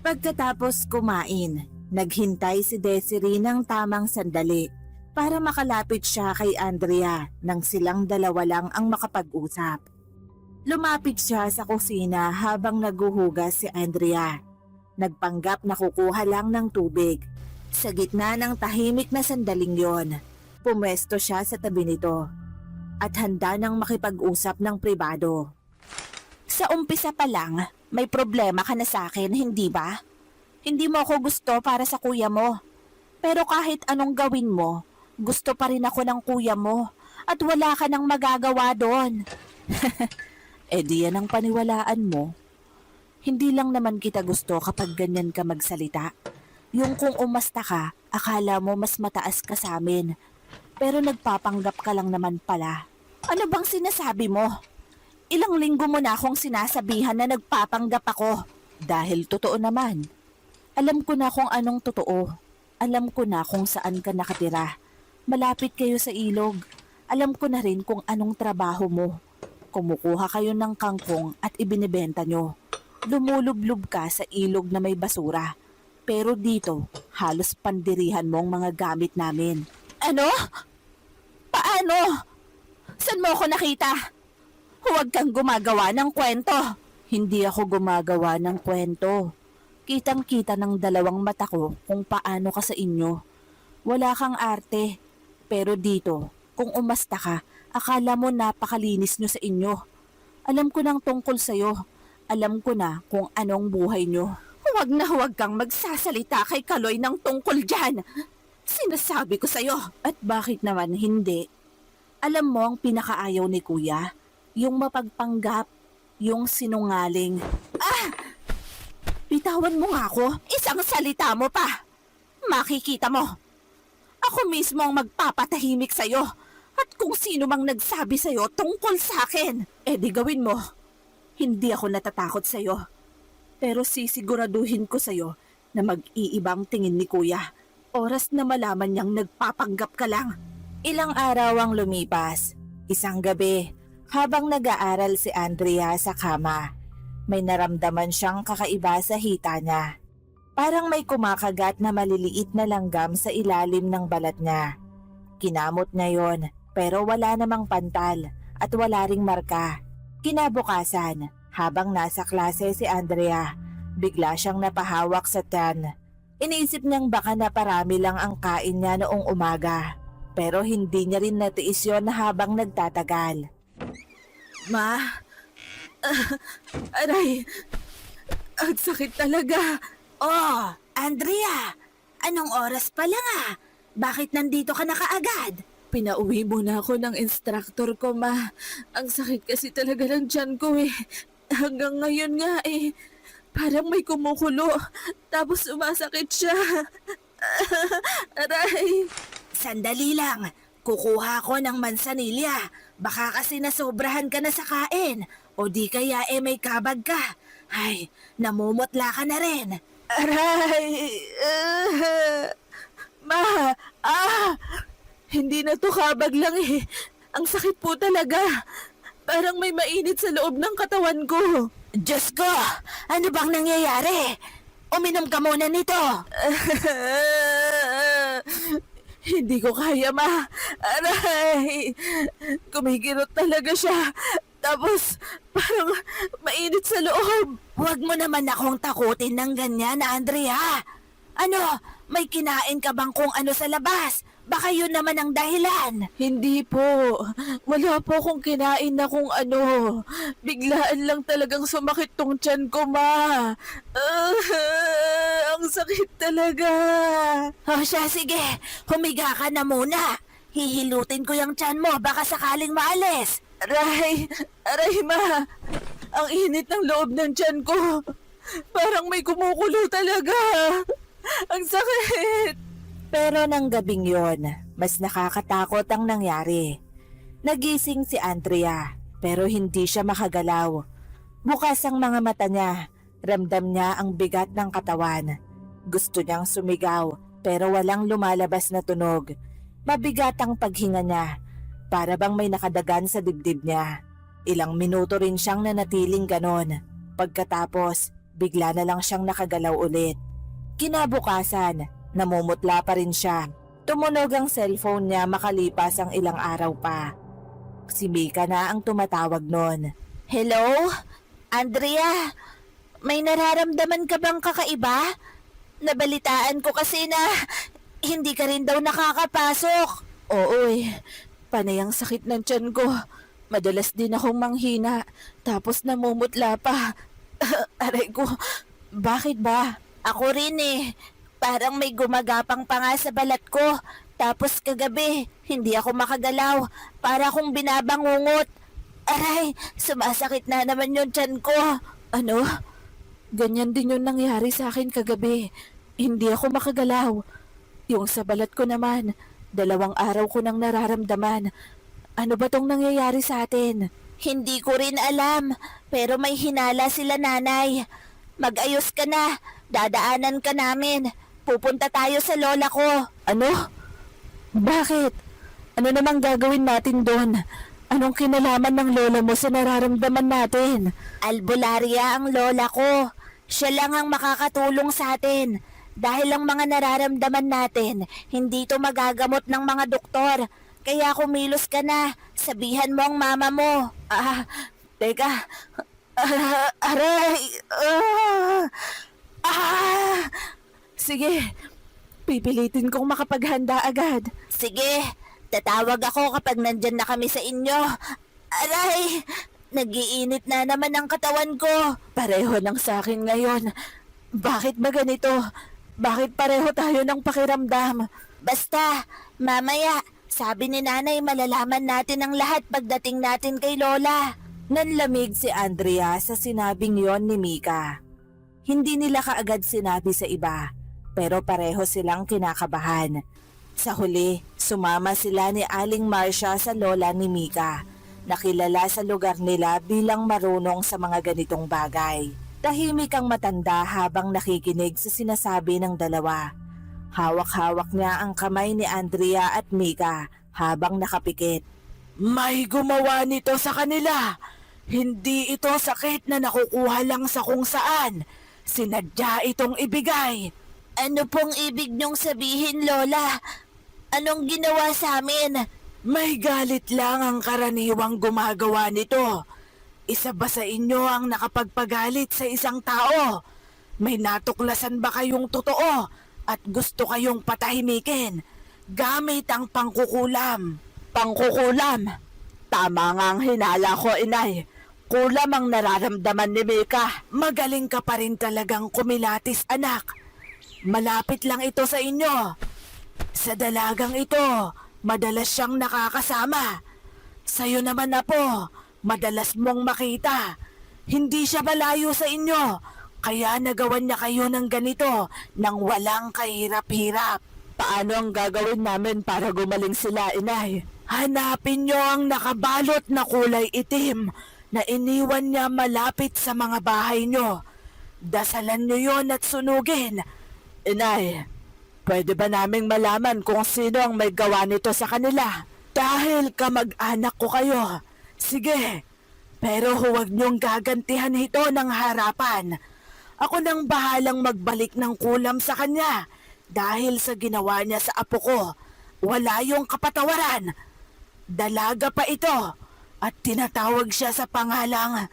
Pagkatapos kumain, naghintay si Desiree ng tamang sandali para makalapit siya kay Andrea nang silang dalawa lang ang makapag-usap. Lumapit siya sa kusina habang naguhugas si Andrea. Nagpanggap na kukuha lang ng tubig. Sa gitna ng tahimik na sandaling yon, pumwesto siya sa tabi nito at handa nang makipag-usap ng pribado. Sa umpisa pa lang, may problema ka na sa akin, hindi ba? Hindi mo ako gusto para sa kuya mo. Pero kahit anong gawin mo, gusto pa rin ako ng kuya mo at wala ka nang magagawa doon. Eh di yan ang paniwalaan mo. Hindi lang naman kita gusto kapag ganyan ka magsalita. Yung kung umasta ka, akala mo mas mataas ka sa amin. Pero nagpapanggap ka lang naman pala. Ano bang sinasabi mo? Ilang linggo mo na akong sinasabihan na nagpapanggap ako. Dahil totoo naman. Alam ko na kung anong totoo. Alam ko na kung saan ka nakatira. Malapit kayo sa ilog. Alam ko na rin kung anong trabaho mo. Kumukuha kayo ng kangkong at ibinibenta nyo. Lumulublob ka sa ilog na may basura. Pero dito, halos pandirihan mo ang mga gamit namin. Ano? Paano? Saan mo ako nakita? Huwag kang gumagawa ng kwento. Hindi ako gumagawa ng kwento. Kitang-kita ng dalawang mata ko kung paano ka sa inyo. Wala kang arte. Pero dito, kung umasta ka, akala mo napakalinis nyo sa inyo. Alam ko nang tungkol sa'yo. Alam ko na kung anong buhay nyo. Huwag na huwag kang magsasalita kay Kaloy ng tungkol dyan. Sinasabi ko sa'yo. At bakit naman hindi? Alam mo ang pinakaayaw ni Kuya? Yung mapagpanggap, yung sinungaling. Bitawan mo nga ako. Isang salita mo pa. Makikita mo. Ako mismo ang magpapatahimik sa'yo. At kung sino mang nagsabi sa'yo tungkol sa akin, di gawin mo. Hindi ako natatakot sa'yo. Pero sisiguraduhin ko sa'yo na mag-iibang tingin ni Kuya. Oras na malaman niyang nagpapanggap ka lang. Ilang araw ang lumipas. Isang gabi, habang nag-aaral si Andrea sa kama, may naramdaman siyang kakaiba sa hita niya. Parang may kumakagat na maliliit na langgam sa ilalim ng balat niya. Kinamot niya yon, pero wala namang pantal at wala ring marka. Kinabukasan, habang nasa klase si Andrea, bigla siyang napahawak sa tiyan. Iniisip niyang baka naparami lang ang kain niya noong umaga. Pero hindi niya rin natiis yon habang nagtatagal. Ma, aray, ang sakit talaga. Oh, Andrea! Anong oras pa lang ah? Bakit nandito ka na kaagad? Pinauwi muna ako ng instructor ko, Ma. Ang sakit kasi talaga ng tiyan ko eh. Hanggang ngayon nga eh, parang may kumukulo. Tapos sumasakit siya. Aray! Sandali lang. Kukuha ko ng mansanilya. Baka kasi nasobrahan ka na sa kain. O di kaya may kabag ka. Ay, namumutla ka na rin. Aray! Ma! Hindi na to kabag lang eh. Ang sakit po talaga. Parang may mainit sa loob ng katawan ko. Diyos ko! Ano bang nangyayari? Uminom ka muna nito. Hindi ko kaya, Ma. Aray! Kumikirot talaga siya. Tapos, parang mainit sa loob. Huwag mo naman akong takutin ng ganyan, Andrea. Ano, may kinain ka bang kung ano sa labas? Baka yun naman ang dahilan. Hindi po. Wala po akong kinain na kung ano. Biglaan lang talagang sumakit tong tiyan ko, Ma. Ang sakit talaga. O siya, sige. Humiga ka na muna. Hihilutin ko yung tiyan mo. Baka sakaling maalis. Aray, Ma. Ang init ng loob ng tiyan ko. Parang may kumukulo talaga. Ang sakit. Pero ng gabing yon, mas nakakatakot ang nangyari. Nagising si Andrea, pero hindi siya makagalaw. Bukas ang mga mata niya, ramdam niya ang bigat ng katawan. Gusto niyang sumigaw, pero walang lumalabas na tunog. Mabigat ang paghinga niya, para bang may nakadagan sa dibdib niya. Ilang minuto rin siyang nanatiling ganon. Pagkatapos, bigla na lang siyang nakagalaw ulit. Kinabukasan, namumutla pa rin siya. Tumunog ang cellphone niya makalipas ang ilang araw pa. Si Mika na ang tumatawag nun. Hello? Andrea? May nararamdaman ka bang kakaiba? Nabalitaan ko kasi na hindi ka rin daw nakakapasok. Oo panay ang sakit ng tiyan ko. Madalas din akong manghina, tapos namumutla pa. Aray ko, bakit ba? Ako rin eh. Parang may gumagapang pa nga sa balat ko. Tapos kagabi, hindi ako makagalaw. Para akong binabangungot. Aray, sumasakit na naman yung tiyan ko. Ano? Ganyan din yung nangyari sa akin kagabi. Hindi ako makagalaw. Yung sa balat ko naman, 2 araw ko nang nararamdaman. Ano ba tong nangyayari sa atin? Hindi ko rin alam. Pero may hinala sila nanay. Mag-ayos ka na. Dadaanan ka namin. Pupunta tayo sa lola ko. Ano? Bakit? Ano namang gagawin natin doon? Anong kinalaman ng lola mo sa nararamdaman natin? Albularya ang lola ko. Siya lang ang makakatulong sa atin. Dahil ang mga nararamdaman natin, hindi to magagamot ng mga doktor. Kaya kumilos ka na. Sabihan mo ang mama mo. Teka. Aray! Sige, pipilitin kong makapaghanda agad. Sige, tatawag ako kapag nandyan na kami sa inyo. Aray! Nagiinit na naman ang katawan ko. Pareho lang sa akin ngayon. Bakit ba ganito? Bakit pareho tayo ng pakiramdam? Basta, mamaya, sabi ni nanay malalaman natin ang lahat pagdating natin kay Lola. Nanlamig si Andrea sa sinabing yon ni Mika. Hindi nila kaagad sinabi sa iba, pero pareho silang kinakabahan. Sa huli, sumama sila ni Aling Marcia sa lola ni Mika, nakilala sa lugar nila bilang marunong sa mga ganitong bagay. Tahimik ang matanda habang nakikinig sa sinasabi ng dalawa. Hawak-hawak niya ang kamay ni Andrea at Mika habang nakapikit. May gumawa nito sa kanila. Hindi ito sakit na nakukuha lang sa kung saan. Sinadya itong ibigay. Ano pong ibig niyong sabihin, Lola? Anong ginawa sa amin? May galit lang ang karaniwang gumagawa nito. Isa ba sa inyo ang nakapagpagalit sa isang tao? May natuklasan ba kayong totoo at gusto kayong patahimikin gamit ang pangkukulam? Pangkukulam. Tama nga ang hinala ko, inay. Kulam ang nararamdaman ni Mika. Magaling ka pa rin talagang kumilatis, anak. Malapit lang ito sa inyo. Sa dalagang ito, madalas siyang nakakasama. Sa'yo naman, apo, madalas mong makita. Hindi siya malayo sa inyo, kaya nagawan niya kayo ng ganito nang walang kahirap-hirap. Paano ang gagawin namin para gumaling sila, inay? Hanapin niyo ang nakabalot na kulay itim na iniwan niya malapit sa mga bahay niyo. Dasalan niyo yon at sunugin. Inay, pwede ba naming malaman kung sino ang may gawa nito sa kanila? Dahil kamag-anak ko kayo. Sige, pero huwag niyong gagantihan ito ng harapan. Ako nang bahalang magbalik ng kulam sa kanya dahil sa ginawa niya sa apo ko. Wala yung kapatawaran. Dalaga pa ito at tinatawag siya sa pangalang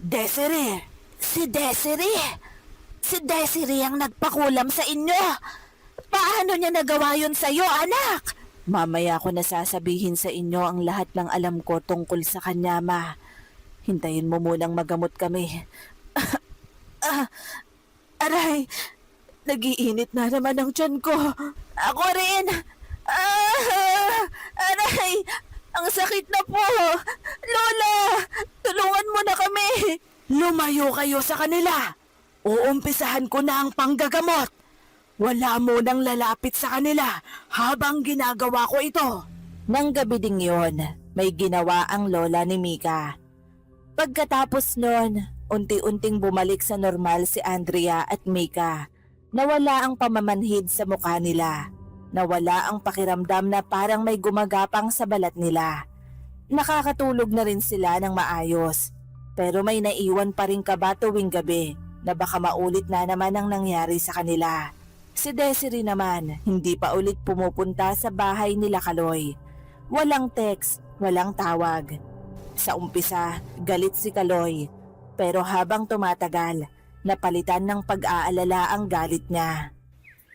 Desiree. Si Desiree? Si Desiree ang nagpakulam sa inyo? Paano niya nagawa yun sa'yo, anak? Mamaya ko na sasabihin sa inyo ang lahat ng alam ko tungkol sa kanya, ma. Hintayin mo munang magamot kami. Aray, nagiinit na naman ang tiyan ko. Ako rin! Aray! Ang sakit na po! Lola! Tulungan mo na kami! Lumayo kayo sa kanila. Uumpisahan ko na ang panggagamot. Wala mo nang lalapit sa kanila habang ginagawa ko ito. Nang gabi ding yon, may ginawa ang lola ni Mika. Pagkatapos nun, unti-unting bumalik sa normal si Andrea at Mika. Nawala ang pamamanhid sa mukha nila. Nawala ang pakiramdam na parang may gumagapang sa balat nila. Nakakatulog na rin sila ng maayos. Pero may naiwan pa rin kaba tuwing gabi na baka maulit na naman ang nangyari sa kanila. Si Desiree naman, hindi pa ulit pumupunta sa bahay nila Kaloy. Walang text, walang tawag. Sa umpisa, galit si Kaloy. Pero habang tumatagal, napalitan ng pag-aalala ang galit niya.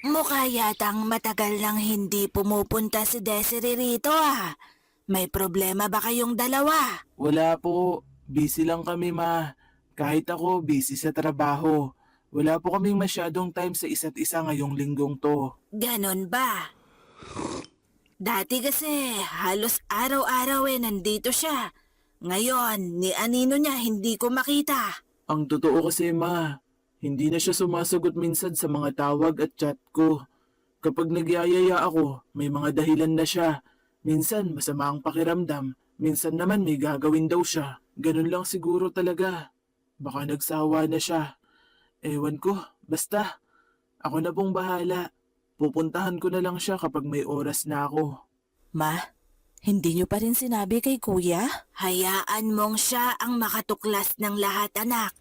Mukha yatang matagal nang hindi pumupunta si Desiree rito ah. May problema ba kayong dalawa? Wala po. Busy lang kami, ma. Kahit ako, busy sa trabaho. Wala po kaming masyadong time sa isa't isa ngayong linggong to. Ganon ba? Dati kasi halos araw-araw nandito siya. Ngayon, ni anino niya hindi ko makita. Ang totoo kasi, ma, hindi na siya sumasagot minsan sa mga tawag at chat ko. Kapag nagyayaya ako, may mga dahilan na siya. Minsan masama ang pakiramdam, minsan naman may gagawin daw siya. Ganun lang siguro talaga. Baka nagsawa na siya. Ewan ko, basta. Ako na pong bahala. Pupuntahan ko na lang siya kapag may oras na ako. Ma, hindi niyo pa rin sinabi kay kuya? Hayaan mong siya ang makatuklas ng lahat, anak.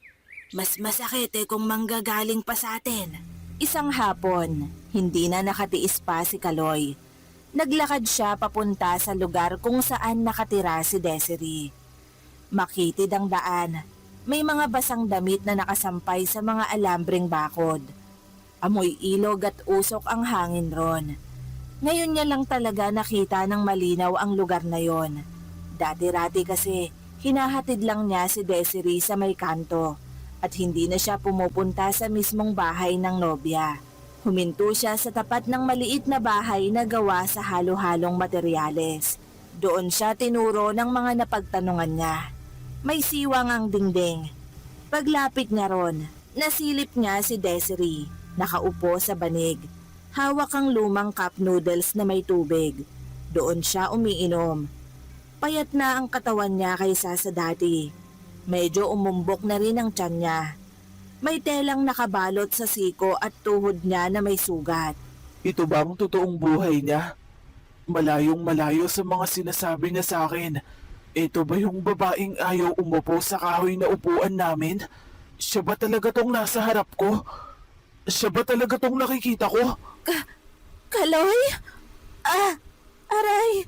Mas masakit kung manggagaling pa sa atin. Isang hapon, hindi na nakatiis pa si Kaloy. Naglakad siya papunta sa lugar kung saan nakatira si Desiree. Makitid ang daan. May mga basang damit na nakasampay sa mga alambreng bakod. Amoy ilog at usok ang hangin ron. Ngayon niya lang talaga nakita ng malinaw ang lugar na yon. Dati-rati kasi, hinahatid lang niya si Desiree sa may kanto at hindi na siya pumupunta sa mismong bahay ng nobya. Huminto siya sa tapat ng maliit na bahay na gawa sa halo-halong materyales. Doon siya tinuro ng mga napagtanungan niya. May siwang ang dingding. Paglapit niya ron, nasilip niya si Desiree, nakaupo sa banig. Hawak ang lumang cup noodles na may tubig. Doon siya umiinom. Payat na ang katawan niya kaysa sa dati. Medyo umumbok na rin ang tiyan niya. May telang nakabalot sa siko at tuhod niya na may sugat. Ito ba ang totoong buhay niya? Malayong malayo sa mga sinasabi niya sa akin. Ito ba yung babaeng ayaw umupo sa kahoy na upuan namin? Siya ba talaga tong nasa harap ko? Siya ba talaga tong nakikita ko? Kaloy? Aray!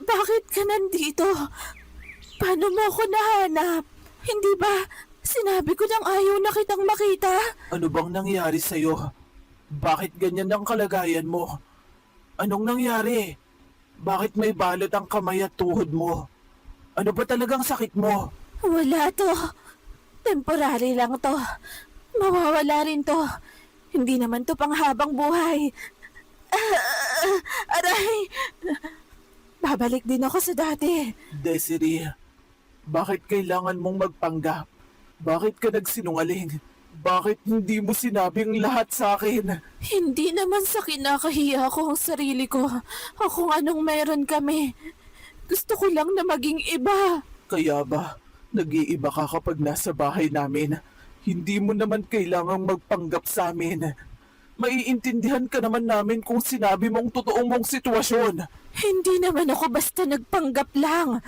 Bakit ka nandito? Paano mo ako nahanap? Hindi ba sinabi ko nang ayaw na kitang makita? Ano bang nangyari sa'yo? Bakit ganyan ang kalagayan mo? Anong nangyari? Bakit may balot ang kamay at tuhod mo? Ano ba talagang sakit mo? Wala to. Temporary lang to. Mawawala rin to. Hindi naman to panghabang buhay. Aray! Babalik din ako sa dati. Desiree, bakit kailangan mong magpanggap? Bakit ka nagsinungaling? Bakit hindi mo sinabing lahat sa akin? Hindi naman sa kinakahiya ko ang sarili ko. Kung anong meron kami. Gusto ko lang na maging iba. Kaya ba, nag-iiba ka kapag nasa bahay namin? Hindi mo naman kailangang magpanggap sa amin. Maiintindihan ka naman namin kung sinabi mong totoong mong sitwasyon. Hindi naman ako basta nagpanggap lang.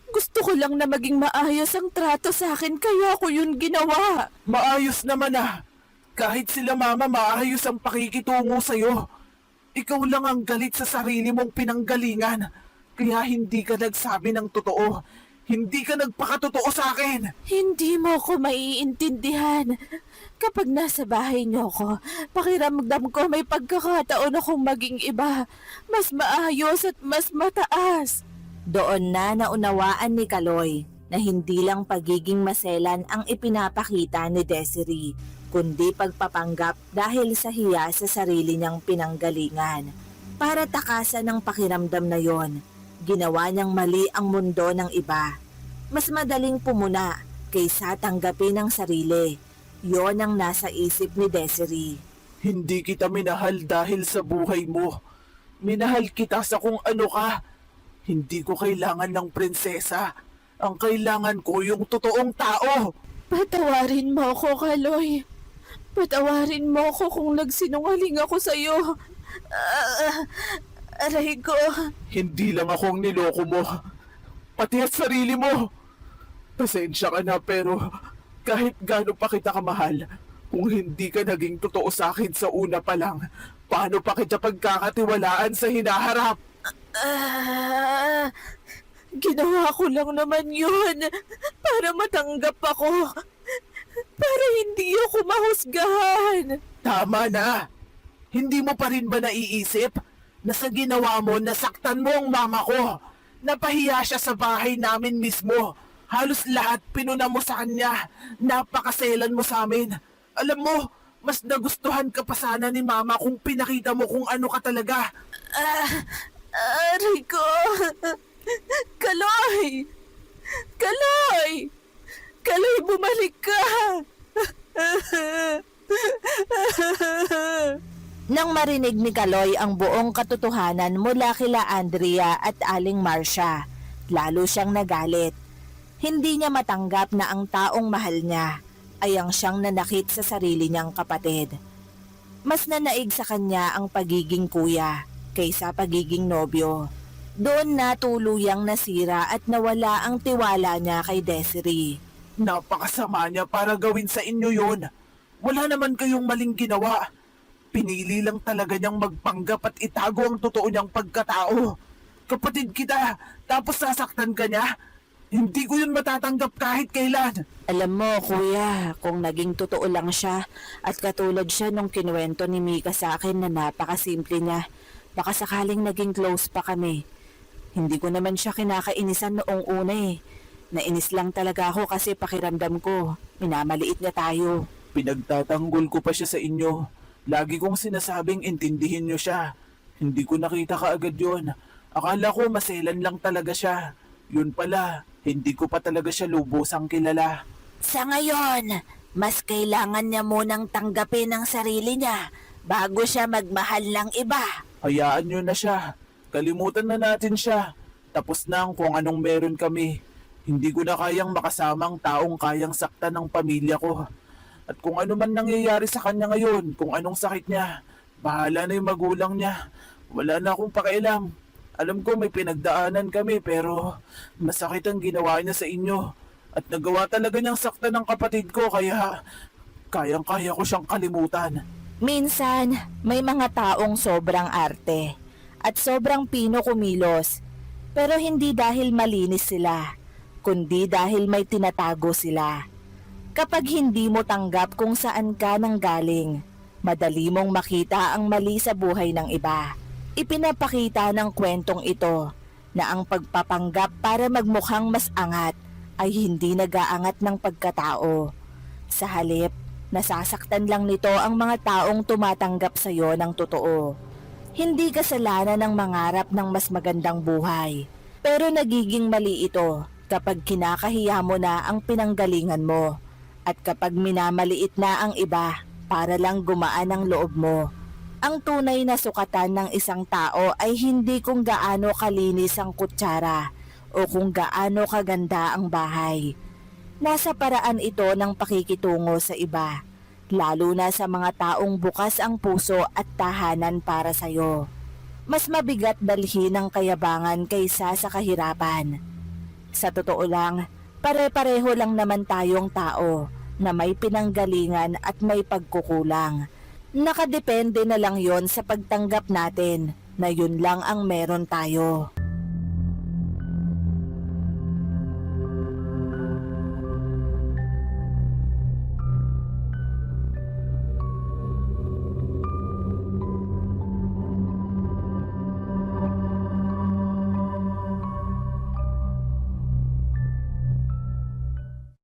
Gusto ko lang na maging maayos ang trato sa akin kaya ko yun ginawa. Maayos naman ah. Kahit sila mama maayos ang pakikitungo sa'yo. Ikaw lang ang galit sa sarili mong pinanggalingan. Kaya hindi ka nagsabi ng totoo. Hindi ka nagpakatotoo sa akin. Hindi mo ko maiintindihan. Kapag nasa bahay niyo ko, pakiramdam ko may pagkakataon akong maging iba. Mas maayos at mas mataas. Doon na naunawaan ni Kaloy na hindi lang pagiging maselan ang ipinapakita ni Desiree, kundi pagpapanggap dahil sa hiya sa sarili niyang pinanggalingan. Para takasan ang pakiramdam na yon, ginawa niyang mali ang mundo ng iba. Mas madaling pumuna kaysa tanggapin ang sarili. Yon ang nasa isip ni Desiree. Hindi kita minahal dahil sa buhay mo. Minahal kita sa kung ano ka. Hindi ko kailangan ng prinsesa. Ang kailangan ko yung totoong tao. Patawarin mo ako, Kaloy. Patawarin mo ako kung nagsinungaling ako sa'yo. Aray ko. Hindi lang ako ang niloko mo. Pati at sarili mo. Pasensya ka na pero kahit gaano pa kita kamahal, kung hindi ka naging totoo sa akin sa una pa lang, paano pa kita pagkakatiwalaan sa hinaharap? Ginawa ko lang naman yun para matanggap ako. Para hindi ako mahusgahan. Tama na! Hindi mo pa rin ba naiisip na sa ginawa mo nasaktan mo ang mama ko? Napahiya siya sa bahay namin mismo. Halos lahat pinuna mo sa kanya. Napakaselan mo sa amin. Alam mo, mas nagustuhan ka pa sana ni mama kung pinakita mo kung ano ka talaga. Aray ko! Kaloy! Kaloy! Kaloy, bumalik ka! Nang marinig ni Kaloy ang buong katotohanan mula kila Andrea at Aling Marcia, lalo siyang nagalit. Hindi niya matanggap na ang taong mahal niya ay ang siyang nanakit sa sarili niyang kapatid. Mas nanaig sa kanya ang pagiging kuya kaysa pagiging nobyo. Doon na tuluyang nasira at nawala ang tiwala niya kay Desiree. Napakasama niya para gawin sa inyo yun. Wala naman kayong maling ginawa. Pinili lang talaga niyang magpanggap at itago ang totoo niyang pagkatao. Kapatid kita, tapos sasaktan ka niya? Hindi ko yun matatanggap kahit kailan. Alam mo, kuya, kung naging totoo lang siya at katulad siya nung kinuwento ni Mika sa akin na napakasimple niya, baka sakaling naging close pa kami. Hindi ko naman siya kinakainisan noong una eh. Nainis lang talaga ako kasi pakiramdam ko, minamaliit niya tayo. Pinagtatanggol ko pa siya sa inyo. Lagi kong sinasabing intindihin niyo siya. Hindi ko nakita kaagad yun. Akala ko maselan lang talaga siya. Yun pala, Hindi ko pa talaga siya lubusang kilala. Sa ngayon, mas kailangan niya munang tanggapin ang sarili niya bago siya magmahal ng iba. Hayaan nyo na siya. Kalimutan na natin siya. Tapos na ang kung anong meron kami. Hindi ko na kayang makasamang taong kayang saktan ng pamilya ko. At kung ano man nangyayari sa kanya ngayon, kung anong sakit niya, bahala na yung magulang niya. Wala na akong pakialam. Alam ko may pinagdaanan kami pero masakit ang ginawa niya sa inyo. At nagawa talaga niyang saktan ng kapatid ko kaya kayang-kaya ko siyang kalimutan. Minsan, may mga taong sobrang arte at sobrang pino kumilos, pero hindi dahil malinis sila, kundi dahil may tinatago sila. Kapag hindi mo tanggap kung saan ka nanggaling, madali mong makita ang mali sa buhay ng iba. Ipinapakita ng kwentong ito na ang pagpapanggap para magmukhang mas angat ay hindi nag-aangat ng pagkatao. Sa halip, nasasaktan lang nito ang mga taong tumatanggap sa iyo ng totoo. Hindi kasalanan ng mangarap ng mas magandang buhay, pero nagiging mali ito kapag kinakahiya mo na ang pinanggalingan mo at kapag minamaliit na ang iba para lang gumaan ang loob mo. Ang tunay na sukatan ng isang tao ay hindi kung gaano kalinis ang kutsara o kung gaano kaganda ang bahay. Nasa paraan ito ng pakikitungo sa iba, lalo na sa mga taong bukas ang puso at tahanan para sa'yo. Mas mabigat dalhin ang kayabangan kaysa sa kahirapan. Sa totoo lang, pare-pareho lang naman tayong tao na may pinanggalingan at may pagkukulang. Nakadepende na lang yon sa pagtanggap natin na yun lang ang meron tayo.